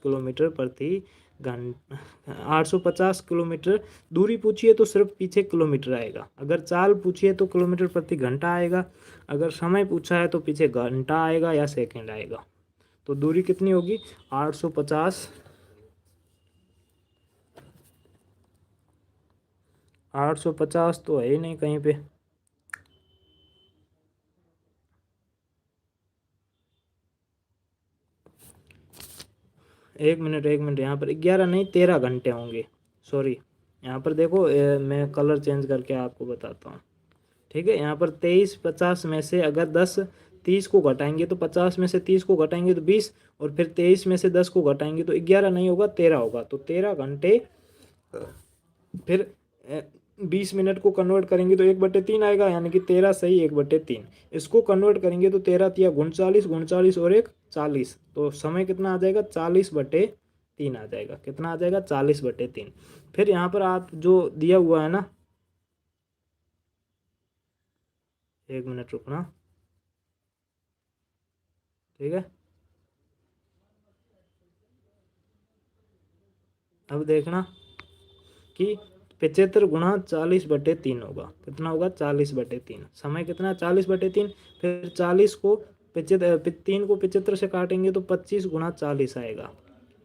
किलोमीटर दूरी पूछिए तो सिर्फ पीछे किलोमीटर आएगा, अगर चाल पूछिए तो किलोमीटर प्रति घंटा आएगा, अगर समय पूछा है तो पीछे घंटा आएगा या सेकंड आएगा। तो दूरी कितनी होगी, 850 850 तो है ही नहीं कहीं पे। एक मिनट, यहाँ पर 11 नहीं 13 घंटे होंगे, सॉरी। यहाँ पर देखो मैं कलर चेंज करके आपको बताता हूँ। ठीक है, यहाँ पर 23 50 में से अगर 10 30 को घटाएंगे तो 50 में से 30 को घटाएंगे तो 20, और फिर 23 में से 10 को घटाएंगे तो 11 नहीं होगा 13 होगा। तो 13 घंटे, फिर 20 मिनट को कन्वर्ट करेंगे तो 1/3 आएगा, यानी कि 13 सही 1/3। इसको कन्वर्ट करेंगे तो 13 तिया 39, 39 और 1 40, तो समय कितना आ जाएगा 40/3 आ जाएगा। कितना आ जाएगा 40/3। फिर यहाँ पर आप जो दिया हुआ है ना, 1 मिनट रुकना। ठीक है, अब देखना कि 75 × 40/3 होगा। कितना होगा 40/3। समय कितना 40/3। फिर 40 को 3 को 75 से काटेंगे तो 25 × 40 आएगा।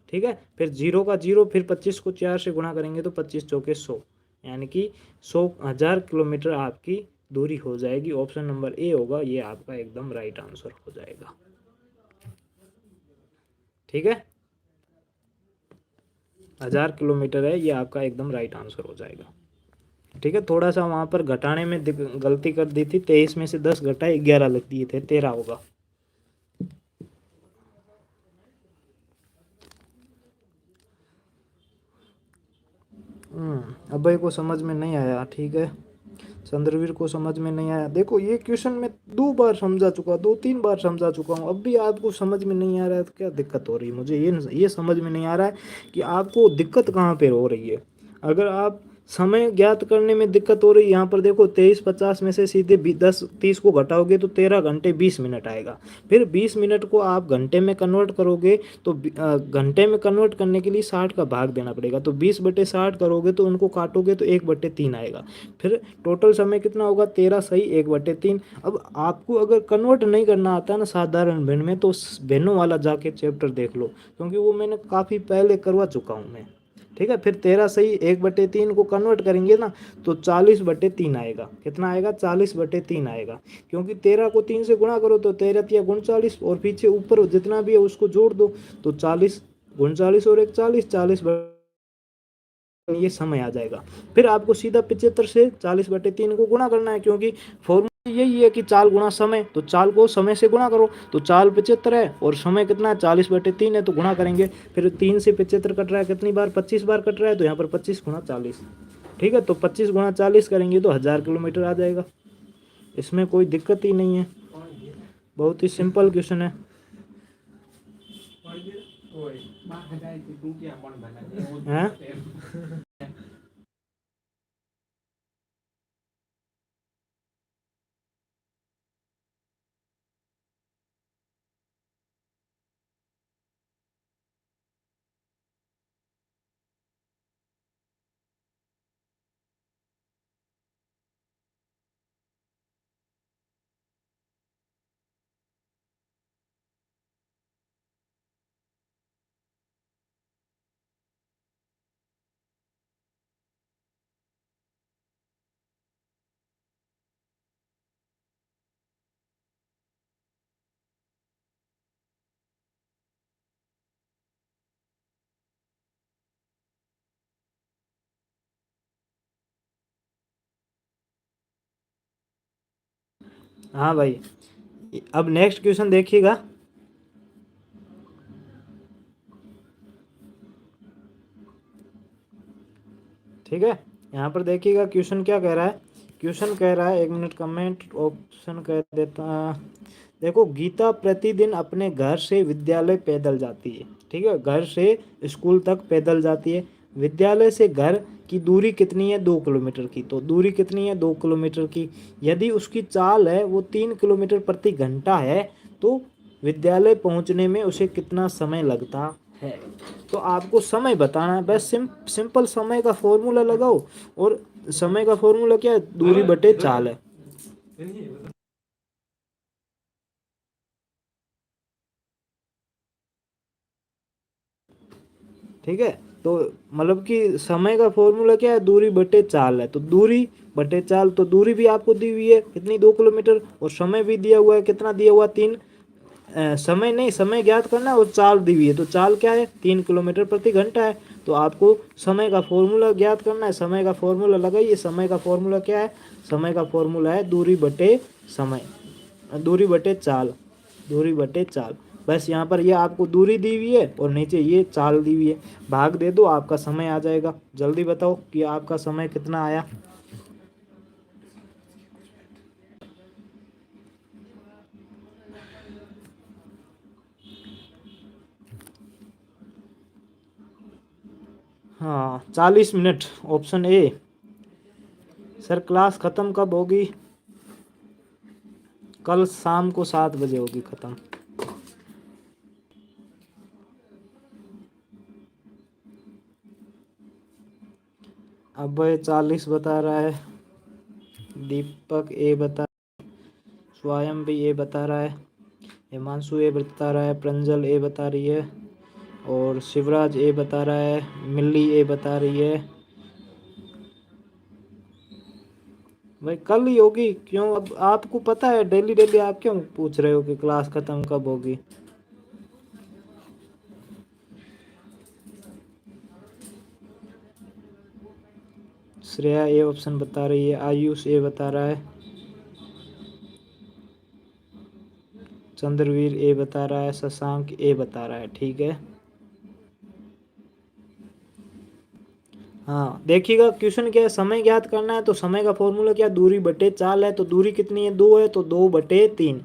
ठीक है, फिर 0 का 0, फिर 25 को 4 से गुणा करेंगे तो 25 चौके 100, यानी कि 100,000 किलोमीटर आपकी दूरी हो जाएगी। ऑप्शन नंबर ए होगा, ये आपका एकदम राइट आंसर हो जाएगा। ठीक है, 1000 किलोमीटर है, ये आपका एकदम राइट आंसर हो जाएगा। ठीक है, थोड़ा सा वहां पर घटाने में गलती कर दी थी, 23 में से 10 घटाए 11 लिख दिए थे, 13 होगा। अभय को समझ में नहीं आया, ठीक है। चंद्रवीर को समझ में नहीं आया। देखो ये क्वेश्चन मैं 2 बार समझा चुका, 2 3 बार समझा चुका हूँ, अब भी आपको समझ में नहीं आ रहा है तो क्या दिक्कत हो रही है मुझे ये समझ में नहीं आ रहा है कि आपको दिक्कत कहाँ पे हो रही है। अगर आप समय ज्ञात करने में दिक्कत हो रही है, यहाँ पर देखो 23 50 में से सीधे 10 30 को घटाओगे तो 13 घंटे 20 मिनट आएगा। फिर 20 मिनट को आप घंटे में कन्वर्ट करोगे तो घंटे में कन्वर्ट करने के लिए 60 का भाग देना पड़ेगा, तो 20/60 करोगे तो उनको काटोगे तो 1/3 आएगा। फिर टोटल समय कितना होगा 13 सही 1/3। अब आपको अगर कन्वर्ट नहीं करना आता ना साधारण भिन्न में, तो भिन्नों वाला जाके चैप्टर देख लो, क्योंकि वो मैंने काफ़ी पहले करवा चुका हूँ मैं। ठीक है, फिर 13 सही 1/3 को कन्वर्ट करेंगे ना तो 40/3 आएगा। कितना आएगा 40/3 आएगा, क्योंकि 13 को 3 से गुणा करो तो 13 या 39, और पीछे ऊपर जितना भी है उसको जोड़ दो तो 40 39 और 1 40, 40 ये समय आ जाएगा। फिर आपको सीधा 75 से 40/3 को गुणा करना है, क्योंकि फॉर्मूला यही है कि चाल गुणा समय, तो चाल को समय से गुणा करो, तो चाल 75 है और समय कितना है 40/3 है, तो गुणा करेंगे। फिर 3 से 75 कट रहा है कितनी बार 25 बार कट रहा है, तो यहाँ पर 25 × 40। ठीक है, तो 25 × 40 करेंगे तो 1000 किलोमीटर आ जाएगा। इसमें कोई दिक्कत ही नहीं है, बहुत ही सिंपल क्वेश्चन है। हैं? हाँ भाई, अब नेक्स्ट क्वेश्चन देखिएगा। ठीक है, यहाँ पर देखिएगा क्वेश्चन क्या कह रहा है। क्वेश्चन कह रहा है, 1 मिनट कमेंट ऑप्शन कह देता। देखो, गीता प्रतिदिन अपने घर से विद्यालय पैदल जाती है। ठीक है, घर से स्कूल तक पैदल जाती है। विद्यालय से घर की दूरी कितनी है 2 किलोमीटर की, तो दूरी कितनी है 2 किलोमीटर की। यदि उसकी चाल है वो 3 किलोमीटर प्रति घंटा है, तो विद्यालय पहुंचने में उसे कितना समय लगता है। तो आपको समय बताना है, बस सिंपल समय का फॉर्मूला लगाओ, और समय का फॉर्मूला क्या है, दूरी बटे चाल है। ठीक है, तो मतलब कि समय का फॉर्मूला क्या है, दूरी बटे चाल है। तो दूरी बटे चाल, तो दूरी भी आपको दी हुई है कितनी, 2 किलोमीटर, और समय भी दिया हुआ है कितना दिया हुआ, 3। समय नहीं, समय ज्ञात करना है और चाल दी हुई है, तो चाल क्या है, 3 किलोमीटर प्रति घंटा है। तो आपको समय का फॉर्मूला ज्ञात करना है। समय का फॉर्मूला लगाइए। समय का फॉर्मूला क्या है, समय का फॉर्मूला है दूरी बटे समय, दूरी बटे चाल, दूरी बटे चाल। बस यहाँ पर ये आपको दूरी दी हुई है और नीचे ये चाल दी हुई है। भाग दे दो, आपका समय आ जाएगा। जल्दी बताओ कि आपका समय कितना आया। हाँ, 40 minute, option A. Sir class खत्म कब होगी? कल शाम को 7 बजे होगी खत्म। अब 40 बता रहा है, दीपक ए बता, स्वयं भी ए बता रहा है, हिमांशु ए बता रहा है, प्रंजल ए बता रही है, और शिवराज ए बता रहा है, मिल्ली ए बता रही है। भाई कल ही होगी क्यों? अब आपको पता है, डेली डेली आप क्यों पूछ रहे हो कि क्लास खत्म कब होगी? श्रेया ए ऑप्शन बता रही है, आयुष ए बता रहा है, चंद्रवीर ए बता रहा है, शशांक ए बता रहा है। ठीक है, हाँ देखिएगा क्वेश्चन क्या है, समय ज्ञात करना है। तो समय का फॉर्मूला क्या, दूरी बटे चाल है। तो दूरी कितनी है, 2 है, तो 2/3।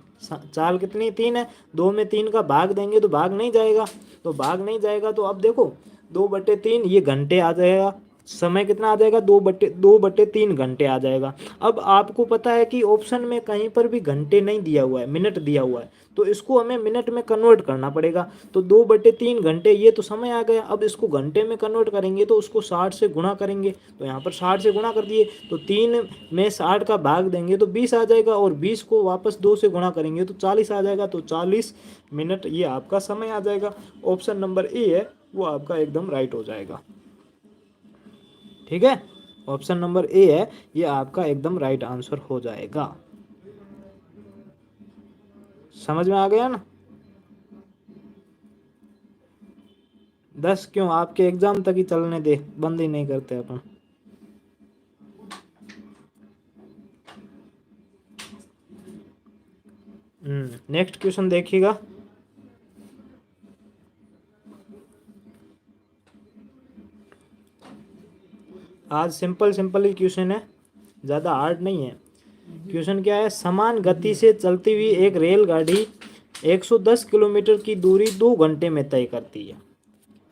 चाल कितनी, 3 है, 2 में 3 का भाग देंगे तो भाग नहीं जाएगा, तो भाग नहीं जाएगा। तो अब देखो 2/3 ये घंटे आ जाएगा। समय कितना आ जाएगा, 2/3 घंटे आ जाएगा। अब आपको पता है कि ऑप्शन में कहीं पर भी घंटे नहीं दिया हुआ है, मिनट दिया हुआ है, तो इसको हमें मिनट में कन्वर्ट करना पड़ेगा। तो 2/3 घंटे, ये तो समय आ गया। अब इसको घंटे में कन्वर्ट करेंगे तो उसको 60 से गुणा करेंगे। तो यहाँ पर 60 से गुणा कर दिए, तो 3 में 60 का भाग देंगे तो 20 आ जाएगा, और 20 को वापस 2 से गुणा करेंगे तो 40 आ जाएगा। तो 40 मिनट ये आपका समय आ जाएगा। ऑप्शन नंबर ए है वो आपका एकदम राइट हो जाएगा। ठीक है, ऑप्शन नंबर ए है ये आपका एकदम राइट आंसर हो जाएगा। समझ में आ गया ना? 10 क्यों, आपके एग्जाम तक ही चलने दे, बंद ही नहीं करते अपन। नेक्स्ट क्वेश्चन देखिएगा। आज सिंपल सिंपल ही क्वेश्चन है, ज़्यादा हार्ड नहीं है। क्वेश्चन क्या है, समान गति से चलती हुई एक रेलगाड़ी 110 किलोमीटर की दूरी 2 घंटे में तय करती है।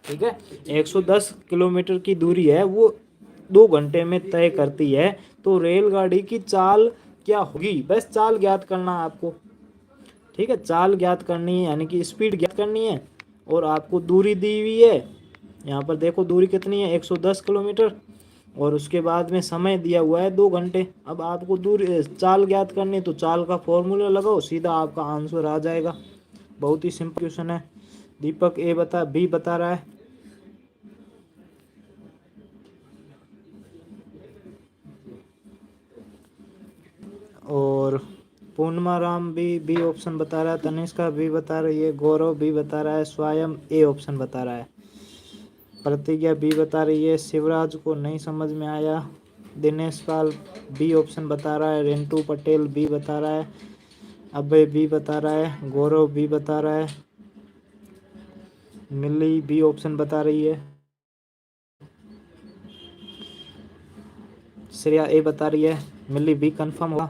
ठीक है, 110 किलोमीटर की दूरी है वो 2 घंटे में तय करती है। तो रेलगाड़ी की चाल क्या होगी, बस चाल ज्ञात करना है आपको। ठीक है, चाल ज्ञात करनी है, यानी कि स्पीड ज्ञात करनी है, और आपको दूरी दी हुई है। यहाँ पर देखो दूरी कितनी है, 110 किलोमीटर, और उसके बाद में समय दिया हुआ है 2 घंटे। अब आपको दूरी चाल ज्ञात करनी है, तो चाल का फॉर्मूला लगाओ, सीधा आपका आंसर आ जाएगा। बहुत ही सिंपल क्वेश्चन है। दीपक बी बता रहा है, और पूर्णिमा राम बी ऑप्शन बता रहा है, तनिष्का बी बता रही है, गौरव बी बता रहा है, स्वयं ए ऑप्शन बता रहा है, प्रतिज्ञा बी बता रही है, शिवराज को नहीं समझ में आया, दिनेश पाल बी ऑप्शन बता रहा है, रिंटू पटेल बी बता रहा है, अभय बी बता रहा है, गौरव बी बता रहा है, मिल्ली बी ऑप्शन बता रही है, श्रेया ए बता रही है, मिल्ली बी कंफर्म हुआ,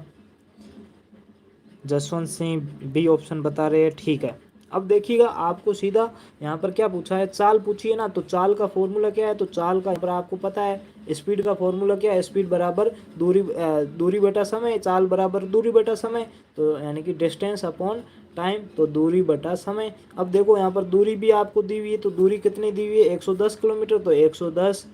जसवंत सिंह बी ऑप्शन बता रहे हैं। ठीक है, अब देखिएगा आपको सीधा यहाँ पर क्या पूछा है, चाल पूछी है ना। तो चाल का फॉर्मूला क्या है, तो चाल का पर आपको पता है, स्पीड का फॉर्मूला क्या है, स्पीड बराबर दूरी बटा समय, चाल बराबर दूरी बटा समय, तो यानी कि डिस्टेंस अपॉन टाइम, तो दूरी बटा समय। अब देखो यहाँ पर दूरी भी आपको दी हुई है, तो दूरी कितनी दी हुई है, 110 किलोमीटर, तो 110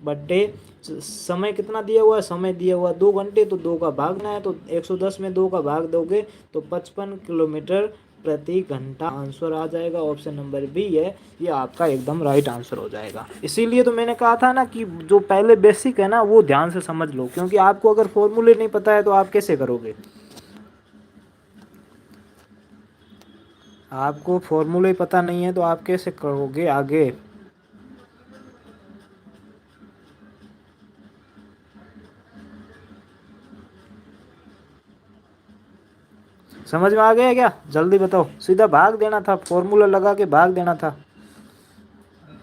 बट्टे समय कितना दिया हुआ है, समय दिया हुआ 2 घंटे, तो 2 का भागना है। तो 110 में 2 का भाग दोगे तो 55 किलोमीटर प्रति घंटा आंसर आ जाएगा। ऑप्शन नंबर बी है ये आपका एकदम राइट आंसर हो जाएगा। इसीलिए तो मैंने कहा था ना कि जो पहले बेसिक है ना वो ध्यान से समझ लो, क्योंकि आपको अगर फॉर्मूले नहीं पता है तो आप कैसे करोगे। आपको फॉर्मूले पता नहीं है तो आप कैसे करोगे आगे। समझ में आ गया क्या? जल्दी बताओ, सीधा भाग देना था, फॉर्मूला लगा के भाग देना था।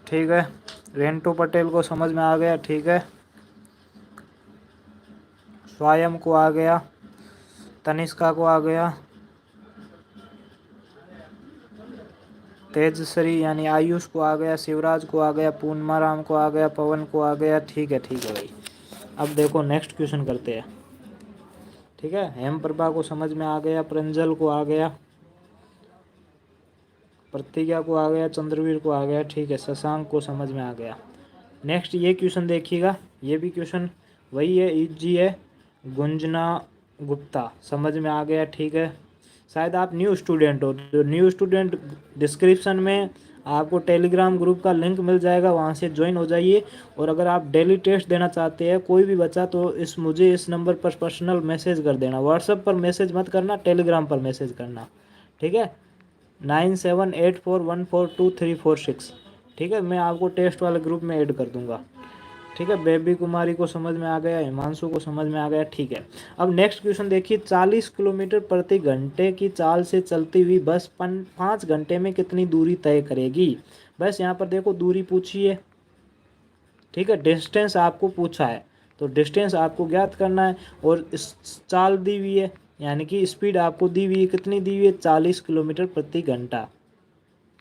ठीक है, रेंटू पटेल को समझ में आ गया। ठीक है, स्वयं को आ गया, तनिष्का को आ गया, तेजश्री यानी आयुष को आ गया, शिवराज को आ गया, पूर्णमाराम को आ गया, पवन को आ गया। ठीक है भाई। अब देखो नेक्स्ट क्वेश्चन करते हैं। ठीक है, हेम प्रभा को समझ में आ गया, प्रंजल को आ गया, प्रतिज्ञा को आ गया, चंद्रवीर को आ गया। ठीक है, शशांक को समझ में आ गया। नेक्स्ट ये क्वेश्चन देखिएगा, ये भी क्वेश्चन वही है, इजी है। गुंजना गुप्ता समझ में आ गया। ठीक है, शायद आप न्यू स्टूडेंट हो, तो न्यू स्टूडेंट डिस्क्रिप्शन में आपको टेलीग्राम ग्रुप का लिंक मिल जाएगा, वहाँ से ज्वाइन हो जाइए। और अगर आप डेली टेस्ट देना चाहते हैं कोई भी बच्चा, तो मुझे इस नंबर पर पर्सनल मैसेज कर देना। व्हाट्सएप पर मैसेज मत करना, टेलीग्राम पर मैसेज करना। ठीक है, 9784142346। ठीक है, मैं आपको टेस्ट वाले ग्रुप में ऐड कर दूंगा। ठीक है, बेबी कुमारी को समझ में आ गया, हिमांशु को समझ में आ गया। ठीक है, अब नेक्स्ट क्वेश्चन देखिए। 40 किलोमीटर प्रति घंटे की चाल से चलती हुई बस 5 घंटे में कितनी दूरी तय करेगी। बस यहाँ पर देखो दूरी पूछी है। ठीक है, डिस्टेंस आपको पूछा है, तो डिस्टेंस आपको ज्ञात करना है। और इस चाल दी हुई है, यानी कि स्पीड आपको दी हुई है, कितनी दी हुई है, 40 किलोमीटर प्रति घंटा।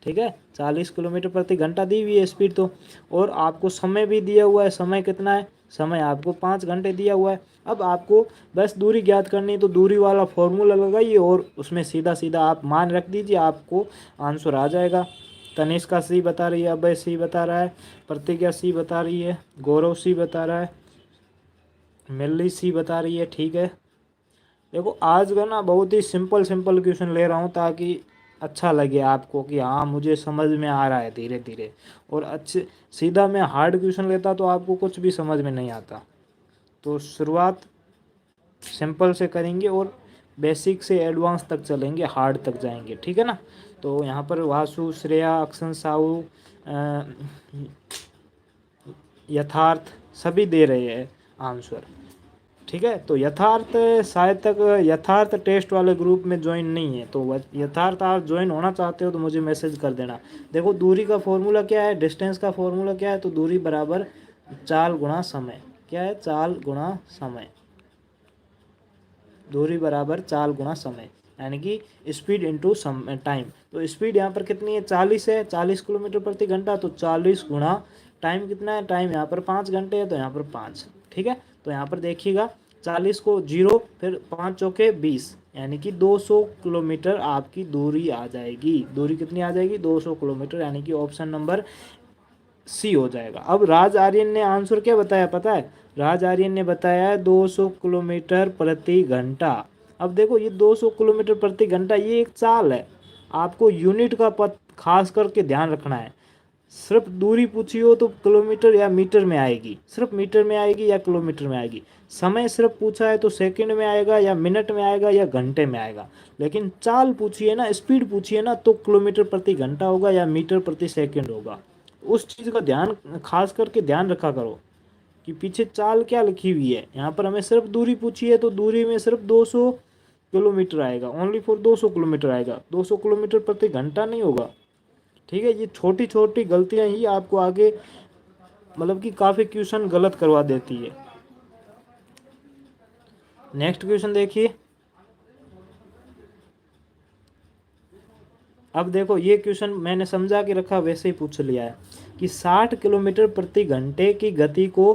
ठीक है, 40 किलोमीटर प्रति घंटा दी हुई है स्पीड तो। और आपको समय भी दिया हुआ है, समय कितना है, समय आपको 5 घंटे दिया हुआ है। अब आपको बस दूरी ज्ञात करनी है, तो दूरी वाला फॉर्मूला लगाइए और उसमें सीधा सीधा आप मान रख दीजिए, आपको आंसर आ जाएगा। तनिष्का सी बता रही है, अभय सी बता रहा है, प्रतिज्ञा सी बता रही है, गौरव सी बता रहा है, मिल्ली सी बता रही है। ठीक है, देखो आज का ना बहुत ही सिंपल क्वेश्चन ले रहा हूँ, ताकि अच्छा लगे आपको कि हाँ मुझे समझ में आ रहा है धीरे धीरे। और अच्छे सीधा मैं हार्ड क्वेश्चन लेता तो आपको कुछ भी समझ में नहीं आता। तो शुरुआत सिंपल से करेंगे और बेसिक से एडवांस तक चलेंगे, हार्ड तक जाएंगे। ठीक है ना। तो यहाँ पर वासु, श्रेया, अक्षन साहू, यथार्थ सभी दे रहे हैं आंसर। ठीक है, तो यथार्थ शायद तक यथार्थ टेस्ट वाले ग्रुप में ज्वाइन नहीं है, तो यथार्थ आप ज्वाइन होना चाहते हो तो मुझे मैसेज कर देना। देखो दूरी का फॉर्मूला क्या है, डिस्टेंस का फॉर्मूला क्या है, तो दूरी बराबर चाल गुणा समय। क्या है, चाल गुणा समय। दूरी बराबर चाल गुणा समय, यानी कि स्पीड इंटू टाइम। तो स्पीड यहाँ पर कितनी है, 40 है, 40 किलोमीटर प्रति घंटा। तो 40 गुणा टाइम कितना है, टाइम यहाँ पर 5 घंटे है, तो यहाँ पर 5। ठीक है, तो यहाँ पर देखिएगा 40 को 0, फिर 5 चौके 20, यानी कि 200 किलोमीटर आपकी दूरी आ जाएगी। दूरी कितनी आ जाएगी, 200 किलोमीटर, यानी कि ऑप्शन नंबर सी हो जाएगा। अब राज आर्यन ने आंसर क्या बताया पता है, राज आर्यन ने बताया 200 किलोमीटर प्रति घंटा। अब देखो ये 200 किलोमीटर प्रति घंटा ये एक चाल है, आपको यूनिट का पद खास करके ध्यान रखना है। सिर्फ दूरी पूछी हो तो किलोमीटर या मीटर में आएगी, सिर्फ मीटर में आएगी या किलोमीटर में आएगी। समय सिर्फ पूछा है तो सेकंड में आएगा या मिनट में आएगा या घंटे में आएगा। लेकिन चाल पूछी है ना, स्पीड पूछी है ना, तो किलोमीटर प्रति घंटा होगा या मीटर प्रति सेकंड होगा। उस चीज़ का ध्यान खास करके ध्यान रखा करो कि पीछे चाल क्या लिखी हुई है। यहाँ पर हमें सिर्फ दूरी पूछी है तो दूरी में सिर्फ 200 किलोमीटर आएगा, ओनली फॉर 200 किलोमीटर आएगा, 200 किलोमीटर प्रति घंटा नहीं होगा। ठीक है, ये छोटी छोटी गलतियां ही आपको आगे मतलब कि काफ़ी क्वेश्चन गलत करवा देती है। नेक्स्ट क्वेश्चन देखिए। अब देखो ये क्वेश्चन मैंने समझा के रखा, वैसे ही पूछ लिया है कि 60 किलोमीटर प्रति घंटे की गति को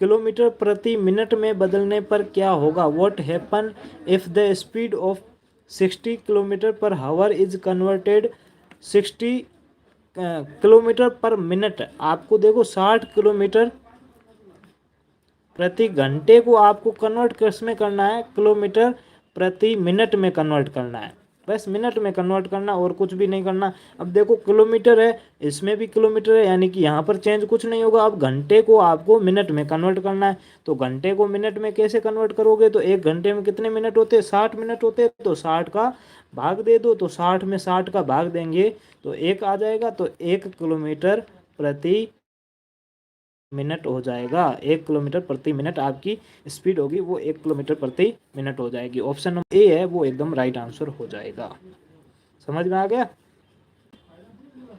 किलोमीटर प्रति मिनट में बदलने पर क्या होगा। What happen if the speed of 60 kilometre per hour is converted 60 kilometre per minute. आपको देखो 60 किलोमीटर प्रति घंटे को आपको कन्वर्ट किस में करना है, किलोमीटर प्रति मिनट में कन्वर्ट करना है। बस मिनट में कन्वर्ट करना और कुछ भी नहीं करना। अब देखो किलोमीटर है, इसमें भी किलोमीटर है, यानी कि यहाँ पर चेंज कुछ नहीं होगा। अब घंटे को आपको मिनट में कन्वर्ट करना है, तो घंटे को मिनट में कैसे कन्वर्ट करोगे, तो एक घंटे में कितने मिनट होते हैं, 60 मिनट होते हैं, तो 60 का भाग दे दो, तो 60 में 60 का भाग देंगे तो 1 आ जाएगा, तो 1 किलोमीटर प्रति मिनट हो जाएगा। 1 किलोमीटर प्रति मिनट आपकी स्पीड होगी, वो 1 किलोमीटर प्रति मिनट हो जाएगी। ऑप्शन नंबर ए है वो एकदम राइट आंसर हो जाएगा। समझ में आ गया?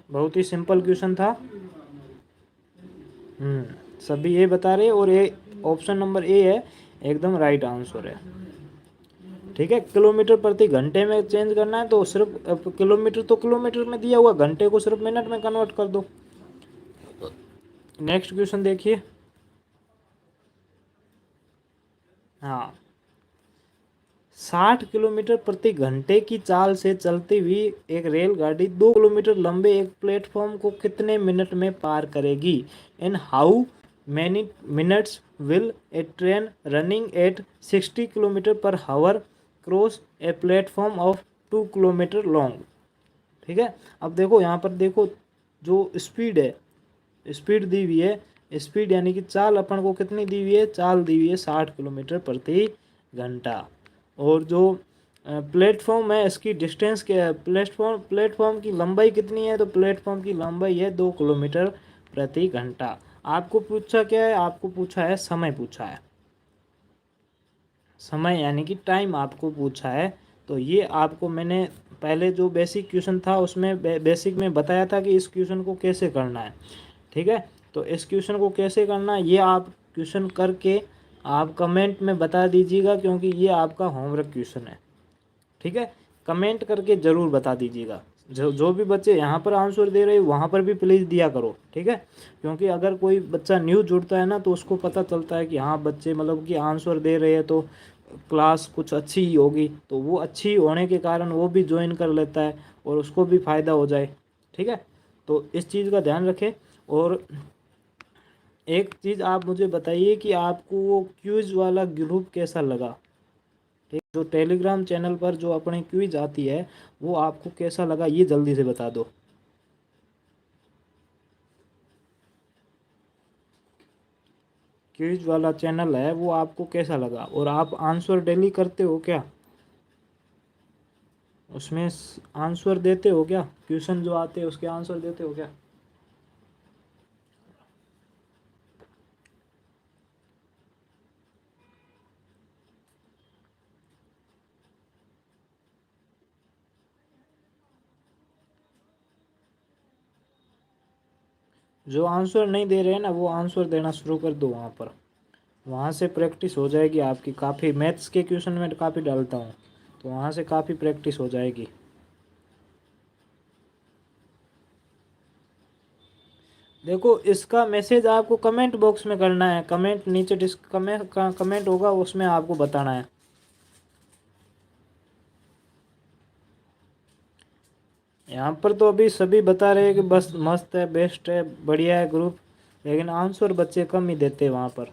बहुत ही सिंपल क्वेश्चन था। सभी ये बता रहे और ये ऑप्शन नंबर ए है एकदम राइट आंसर है। ठीक है, किलोमीटर प्रति घंटे में चेंज करना है तो सिर्फ किलोमीटर तो किलोमीटर में दिया हुआ, घंटे को सिर्फ मिनट में कन्वर्ट कर दो। नेक्स्ट क्वेश्चन देखिए। हाँ, 60 किलोमीटर प्रति घंटे की चाल से चलती हुई एक रेलगाड़ी 2 किलोमीटर लंबे एक प्लेटफॉर्म को कितने मिनट में पार करेगी? In how many minutes will a train running at 60 kilometre per hour cross a platform of 2 kilometre long? ठीक है, अब देखो यहाँ पर देखो जो स्पीड है, स्पीड दी हुई है, स्पीड यानी कि चाल अपन को कितनी दी हुई है, चाल दी हुई है 60 किलोमीटर प्रति घंटा। और जो प्लेटफॉर्म है इसकी डिस्टेंस क्या है, प्लेटफॉर्म की लंबाई कितनी है, तो प्लेटफॉर्म की लंबाई है 2 किलोमीटर प्रति घंटा। आपको पूछा क्या है, आपको पूछा है समय, पूछा है समय यानी कि टाइम आपको पूछा है। तो ये आपको मैंने पहले जो बेसिक क्वेश्चन था उसमें बेसिक में बताया था कि इस क्वेश्चन को कैसे करना है। ठीक है, तो इस क्वेश्चन को कैसे करना है ये आप क्वेश्चन करके आप कमेंट में बता दीजिएगा, क्योंकि ये आपका होमवर्क क्वेश्चन है। ठीक है, कमेंट करके ज़रूर बता दीजिएगा। जो भी बच्चे यहाँ पर आंसर दे रहे हैं वहाँ पर भी प्लीज़ दिया करो। ठीक है, क्योंकि अगर कोई बच्चा न्यू जुड़ता है ना तो उसको पता चलता है कि हाँ बच्चे मतलब कि आंसर दे रहे हैं तो क्लास कुछ अच्छी ही होगी, तो वो अच्छी होने के कारण वो भी ज्वाइन कर लेता है और उसको भी फ़ायदा हो जाए। ठीक है, तो इस चीज़ का ध्यान रखें। और एक चीज़ आप मुझे बताइए कि आपको वो क्विज़ वाला ग्रुप कैसा लगा? ठीक, जो टेलीग्राम चैनल पर जो अपने क्विज आती है वो आपको कैसा लगा, ये जल्दी से बता दो। क्विज वाला चैनल है वो आपको कैसा लगा, और आप आंसर डेली करते हो क्या, उसमें आंसर देते हो क्या, क्वेश्चन जो आते हैं उसके आंसर देते हो क्या? जो आंसर नहीं दे रहे हैं ना वो आंसर देना शुरू कर दो वहाँ पर, वहाँ से प्रैक्टिस हो जाएगी आपकी। काफ़ी मैथ्स के क्वेश्चन में काफ़ी डालता हूँ, तो वहाँ से काफ़ी प्रैक्टिस हो जाएगी। देखो इसका मैसेज आपको कमेंट बॉक्स में करना है, कमेंट नीचे कमेंट होगा उसमें आपको बताना है। यहाँ पर तो अभी सभी बता रहे हैं कि बस मस्त है, बेस्ट है, बढ़िया है ग्रुप, लेकिन आंसर बच्चे कम ही देते हैं वहाँ पर।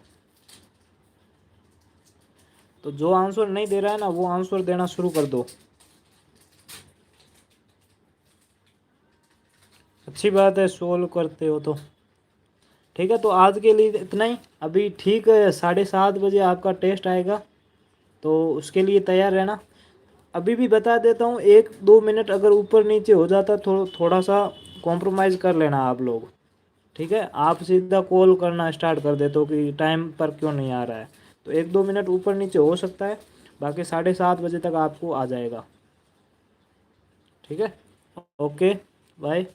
तो जो आंसर नहीं दे रहा है ना वो आंसर देना शुरू कर दो। अच्छी बात है, सोल्व करते हो तो। ठीक है, तो आज के लिए इतना ही। अभी ठीक है 7:30 बजे आपका टेस्ट आएगा, तो उसके लिए तैयार रहना। अभी भी बता देता हूँ, 1-2 मिनट अगर ऊपर नीचे हो जाता थोड़ा सा कॉम्प्रोमाइज़ कर लेना आप लोग। ठीक है, आप सीधा कॉल करना स्टार्ट कर देते हो कि टाइम पर क्यों नहीं आ रहा है, तो 1-2 मिनट ऊपर नीचे हो सकता है, बाकी 7:30 बजे तक आपको आ जाएगा। ठीक है, ओके, बाय।